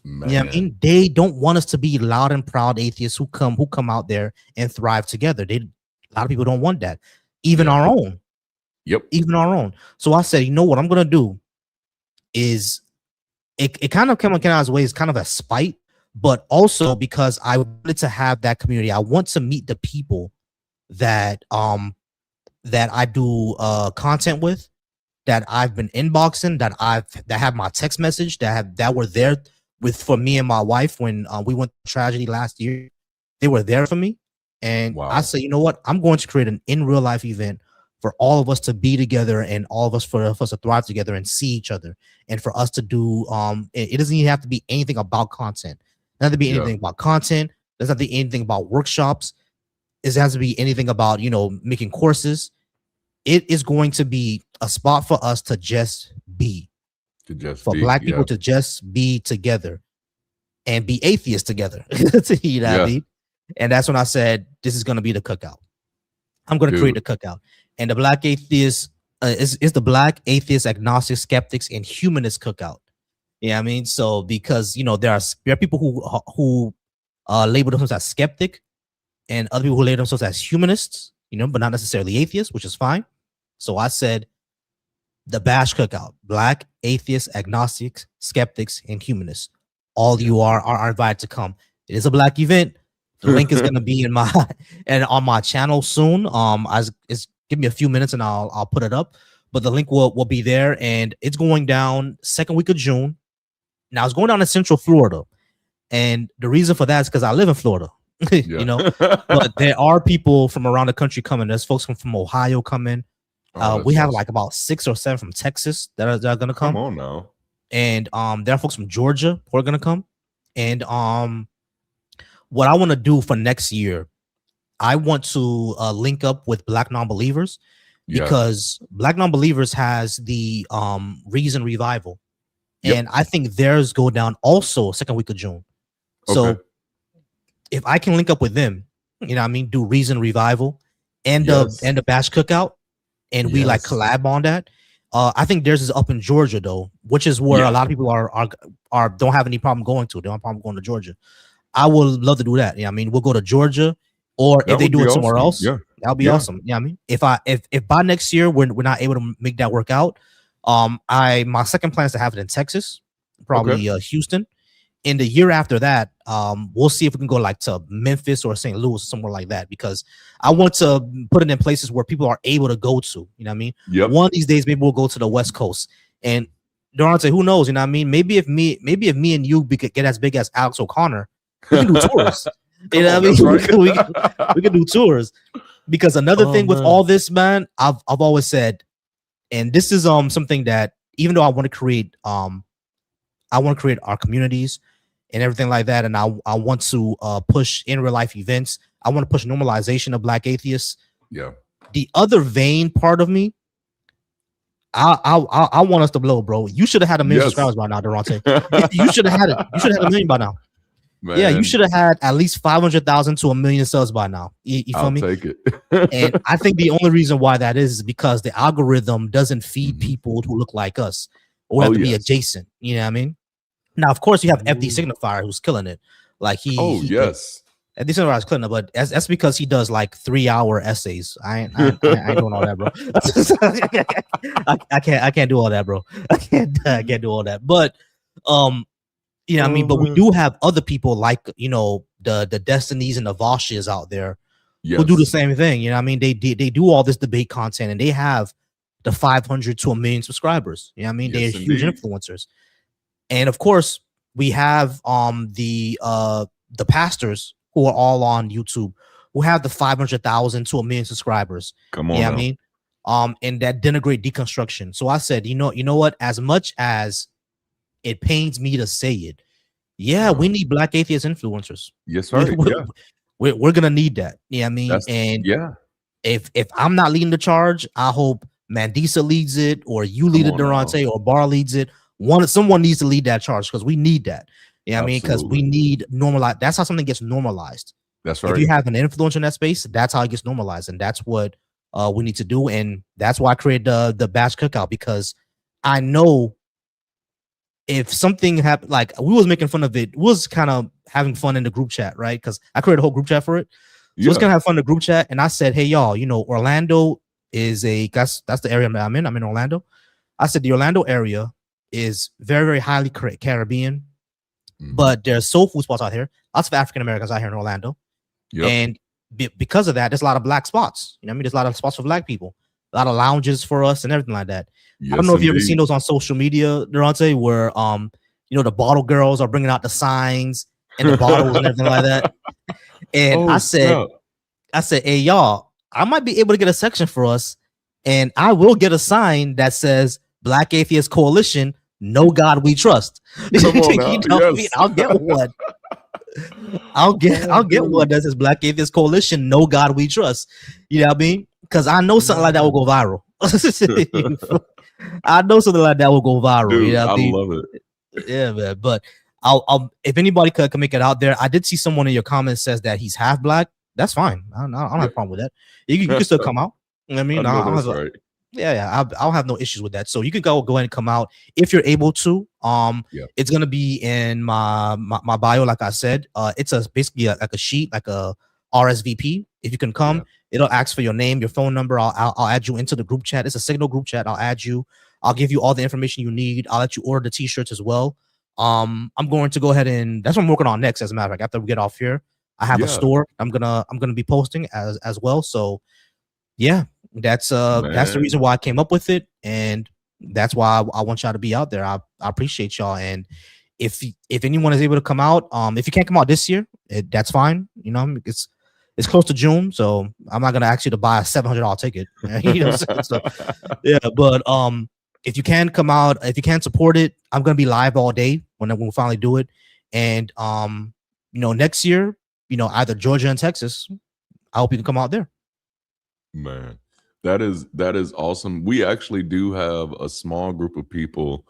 Man. Yeah, I mean, they don't want us to be loud and proud atheists who come out there and thrive together. A lot of people don't want that, even our own. Yep. Even our own. So I said, you know what I'm gonna do is it kind of came out as ways, kind of a spite, but also because I wanted to have that community. I want to meet the people that I do content with, that I've been inboxing, that have my text message, that were there for me and my wife when we went through tragedy last year. They were there for me. And I said, you know what? I'm going to create an in real life event for all of us to be together, and all of us for us to thrive together and see each other, and for us to do it doesn't even have to be anything about content. Doesn't have to be Yeah. anything about content. Doesn't have to be anything about workshops. It has to be anything about, making courses. It is going to be a spot for us to just be, To just for be. Black Yeah. people to just be together and be atheists together. You know what I mean? And that's when I said, this is going to be the cookout. I'm going to create the cookout. And the Black Atheists is the Black Atheist, Agnostic, Skeptics, and Humanist cookout. Yeah, I mean, so because there are people who label themselves as skeptic, and other people who label themselves as humanists, but not necessarily atheists, which is fine. So I said the Bash cookout: Black Atheists, Agnostics, Skeptics, and Humanists. All you are invited to come. It is a Black event. The link is gonna be on my channel soon. Give me a few minutes and I'll put it up. But the link will be there, and it's going down second week of June. Now it's going down in Central Florida, and the reason for that is because I live in Florida. But there are people from around the country coming. There's folks from Ohio coming. We have like about 6 or 7 from Texas that are gonna come. Come on now. And there are folks from Georgia who are gonna come. And what I want to do for next year, I want to link up with Black Non-Believers, because Black Non-Believers has the Reason Revival, and I think theirs go down also second week of June. So if I can link up with them, do Reason Revival and the Bash cookout, and we like collab on that. I think theirs is up in Georgia though, which is where a lot of people are don't have any problem going to. They don't have problem going to Georgia. I would love to do that. We'll go to Georgia, or if they do it somewhere else, that'll be awesome. If by next year we're not able to make that work out, my second plan is to have it in Texas, probably Houston. In the year after that, we'll see if we can go like to Memphis or St. Louis, somewhere like that, because I want to put it in places where people are able to go to. You know what I mean? One of these days, maybe we'll go to the West Coast. And Darante, who knows? You know what I mean? Maybe if me and you could get as big as Alex O'Connor, we can do tours. You know what I mean? We can do tours. Because another thing with all this, man, I've always said, and this is something that even though I want to create our communities and everything like that, and I want to push in real life events. I want to push normalization of Black atheists. Yeah. The other vain part of me, I want us to blow, bro. You should have had 1 million subscribers by now, Darante. You should have had it. You should have had 1 million by now. Man. Yeah, you should have had at least 500,000 to 1 million subs by now. You feel me? I'll take it. And I think the only reason why that is because the algorithm doesn't feed people who look like us or have to be adjacent. You know what I mean? Now, of course, you have FD Signifier who's killing it. Like FD Signifier is killing it, but that's because he does like 3-hour essays. I ain't doing all that, bro. I can't do all that, bro. I can't do all that. But you know what I mean? But we do have other people like, the Destinies and the Voshes out there who do the same thing. You know what I mean? They do all this debate content, and they have the 500 to 1 million subscribers. You know what I mean? They're huge influencers. And of course, we have the pastors who are all on YouTube who have the 500,000 to 1 million subscribers. Come on. You know what I mean? And that denigrate deconstruction. So I said, you know what? As much as it pains me to say it, we need Black atheist influencers. Yes, right. We're gonna need that. You know what I mean? And if I'm not leading the charge, I hope Mandisa leads it, or you lead it, Darante, or Bar leads it. Someone needs to lead that charge, because we need that. You know what I mean? Because we need normalize. That's how something gets normalized. That's right. If you have an influence in that space, that's how it gets normalized, and that's what we need to do. And that's why I created the Bash cookout, because I know if something happened, like we was making fun of it, we was kind of having fun in the group chat, right? Because I created a whole group chat for it. So it's gonna have fun in the group chat. And I said, hey y'all, Orlando is that's the area I'm in. I'm in Orlando. I said the Orlando area is very, very highly Caribbean, but there's soul food spots out here. Lots of African Americans out here in Orlando, and because of that, there's a lot of Black spots. You know what I mean? There's a lot of spots for Black people, a lot of lounges for us, and everything like that. I don't know if you ever seen those on social media, Darante, where the bottle girls are bringing out the signs and the bottles and everything like that. And I said, hey y'all, I might be able to get a section for us, and I will get a sign that says Black Atheist Coalition, no God we trust. Come on now. I'll get one. I'll Oh, get one dude. that says Black Atheist Coalition, No God We Trust. You know what I mean? Because I know something like that will go viral. I know something like that will go viral. You Dude, know what I I mean? love it. Yeah, man. But I'll if anybody can make it out there. I did see someone in your comments says that he's half black. That's fine. I don't have a problem with that. You can still come out. You know what I I mean? know I'll that's have a, right. I'll have no issues with that. So you can go ahead and come out if you're able to. Yeah. It's gonna be in my bio, like I said. It's basically like a sheet, like a RSVP. If you can come, Yeah. it'll ask for your name, your phone number. I'll add you into the group chat. It's a Signal group chat. I'll add you. I'll give you all the information you need. I'll let you order the t-shirts as well. I'm going to go ahead and that's what I'm working on next. As a matter of fact, after we get off here, I have a Yeah, store I'm gonna be posting as well. So yeah, that's the man. reason why I came up with it, and that's why I want y'all to be out there. I appreciate y'all, and if anyone is able to come out, if you can't come out this year, that's fine. You know, it's close to June, so I'm not gonna ask you to buy a $700 ticket. You know what I'm saying? So yeah, but if you can come out, if you can support it, I'm gonna be live all day when we finally do it, and next year, either Georgia and Texas, I hope you can come out there. Man, that is awesome. We actually do have a small group of people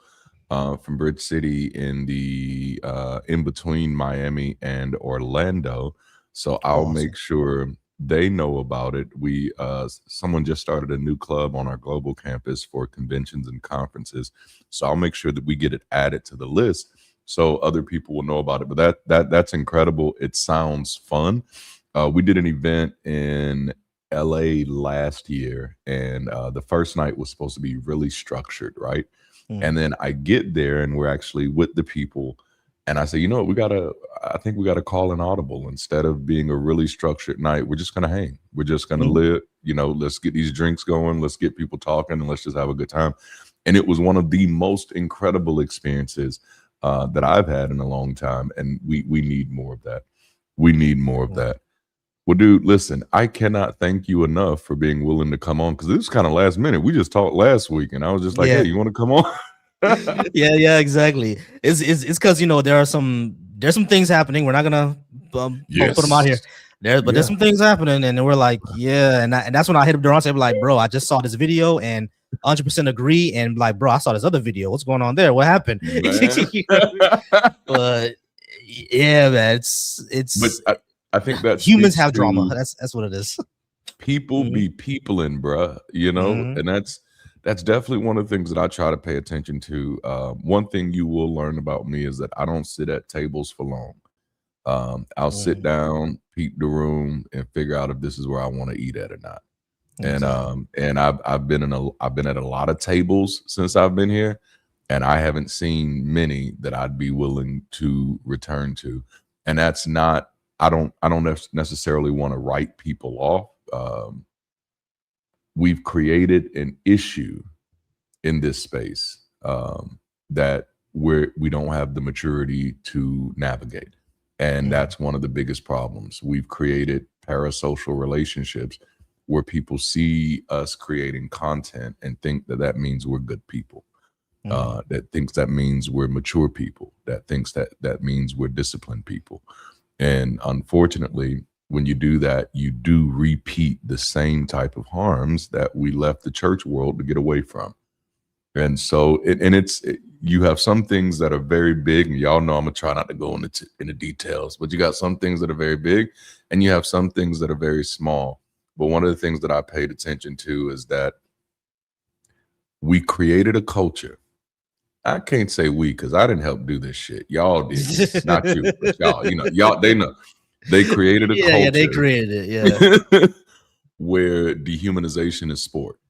from Bridge City in the in between Miami and Orlando. So I'll Awesome. make sure they know about it. We someone just started a new club on our global campus for conventions and conferences. So I'll make sure that we get it added to the list so other people will know about it. But that's incredible. It sounds fun. We did an event in LA last year, and the first night was supposed to be really structured, right? And then I get there and we're actually with the people. And I say, you know what, I think we gotta call an audible. Instead of being a really structured night, we're just gonna hang. We're just gonna live, let's get these drinks going, let's get people talking, and let's just have a good time. And it was one of the most incredible experiences that I've had in a long time. And we need more of that. We need more of that. Well, dude, listen, I cannot thank you enough for being willing to come on, because this is kind of last minute. We just talked last week, and I was just like, Yeah. hey, you want to come on? Yeah, exactly. It's because there's some things happening. We're not gonna put them out here. There's some things happening, and we're like, yeah, and that's when I hit up Darante, like, bro, I just saw this video and 100% agree, and like, bro, I saw this other video. What's going on there? What happened? But yeah, man, it's. But I think that humans have drama. That's what it is. People be peopling, bruh. And that's definitely one of the things that I try to pay attention to. One thing you will learn about me is that I don't sit at tables for long. I'll sit down, peep the room, and figure out if this is where I want to eat at or not. Exactly. And I've been at a lot of tables since I've been here, and I haven't seen many that I'd be willing to return to. And that's not. I don't necessarily want to write people off. We've created an issue in this space that we don't have the maturity to navigate. And that's one of the biggest problems. We've created parasocial relationships where people see us creating content and think that means we're good people. That thinks that means we're mature people. That thinks that means we're disciplined people. And unfortunately, when you do that, you do repeat the same type of harms that we left the church world to get away from. And so, you have some things that are very big, and y'all know I'm gonna try not to go into details, but you got some things that are very big, and you have some things that are very small. But one of the things that I paid attention to is that we created a culture. I can't say we, because I didn't help do this shit. Y'all did this. Not you, but y'all, they know. They created a culture. Yeah, they created it, yeah. Where dehumanization is sport.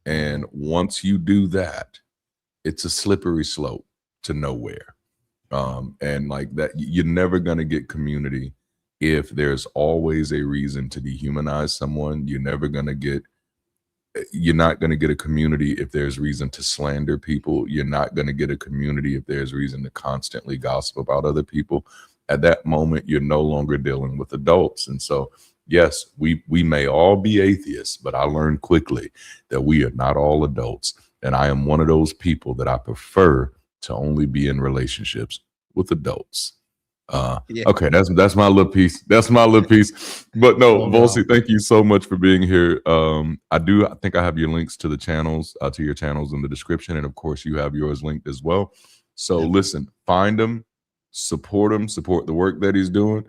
And once you do that, it's a slippery slope to nowhere. And like that, you're never going to get community if there's always a reason to dehumanize someone. You're not going to get a community if there's reason to slander people. You're not going to get a community if there's reason to constantly gossip about other people. At that moment, you're no longer dealing with adults. And so, yes, we may all be atheists, but I learned quickly that we are not all adults. And I am one of those people that I prefer to only be in relationships with adults. Yeah. Okay, that's my little piece. That's my little piece. But no, Oh, no. Volsi, thank you so much for being here. I think I have your links to the channels, to your channels in the description, and of course you have yours linked as well. So Definitely. listen, find him, support the work that he's doing.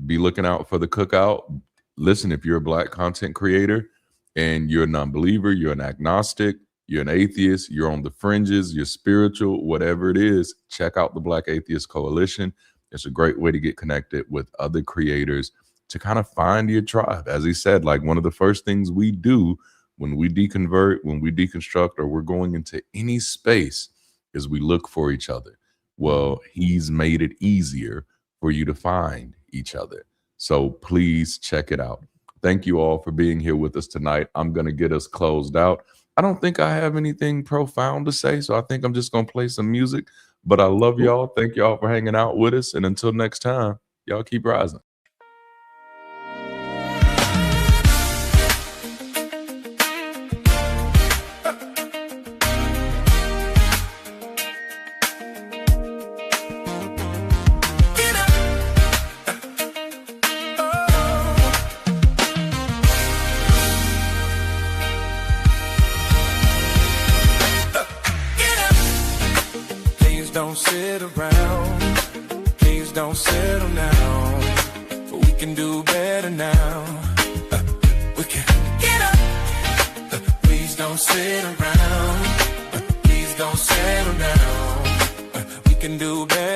Be looking out for the cookout. Listen, if you're a Black content creator and you're a non-believer, you're an agnostic, you're an atheist, you're on the fringes, you're spiritual, whatever it is, check out the Black Atheist Coalition. It's a great way to get connected with other creators to kind of find your tribe. As he said, like one of the first things we do when we deconvert, when we deconstruct, or we're going into any space is we look for each other. Well, he's made it easier for you to find each other. So please check it out. Thank you all for being here with us tonight. I'm going to get us closed out. I don't think I have anything profound to say, so I think I'm just going to play some music. But I love y'all. Thank y'all for hanging out with us. And until next time, y'all keep rising. Don't sit around, please don't settle now. We can do better now. We can get up. Please don't sit around, please don't settle now. We can do better.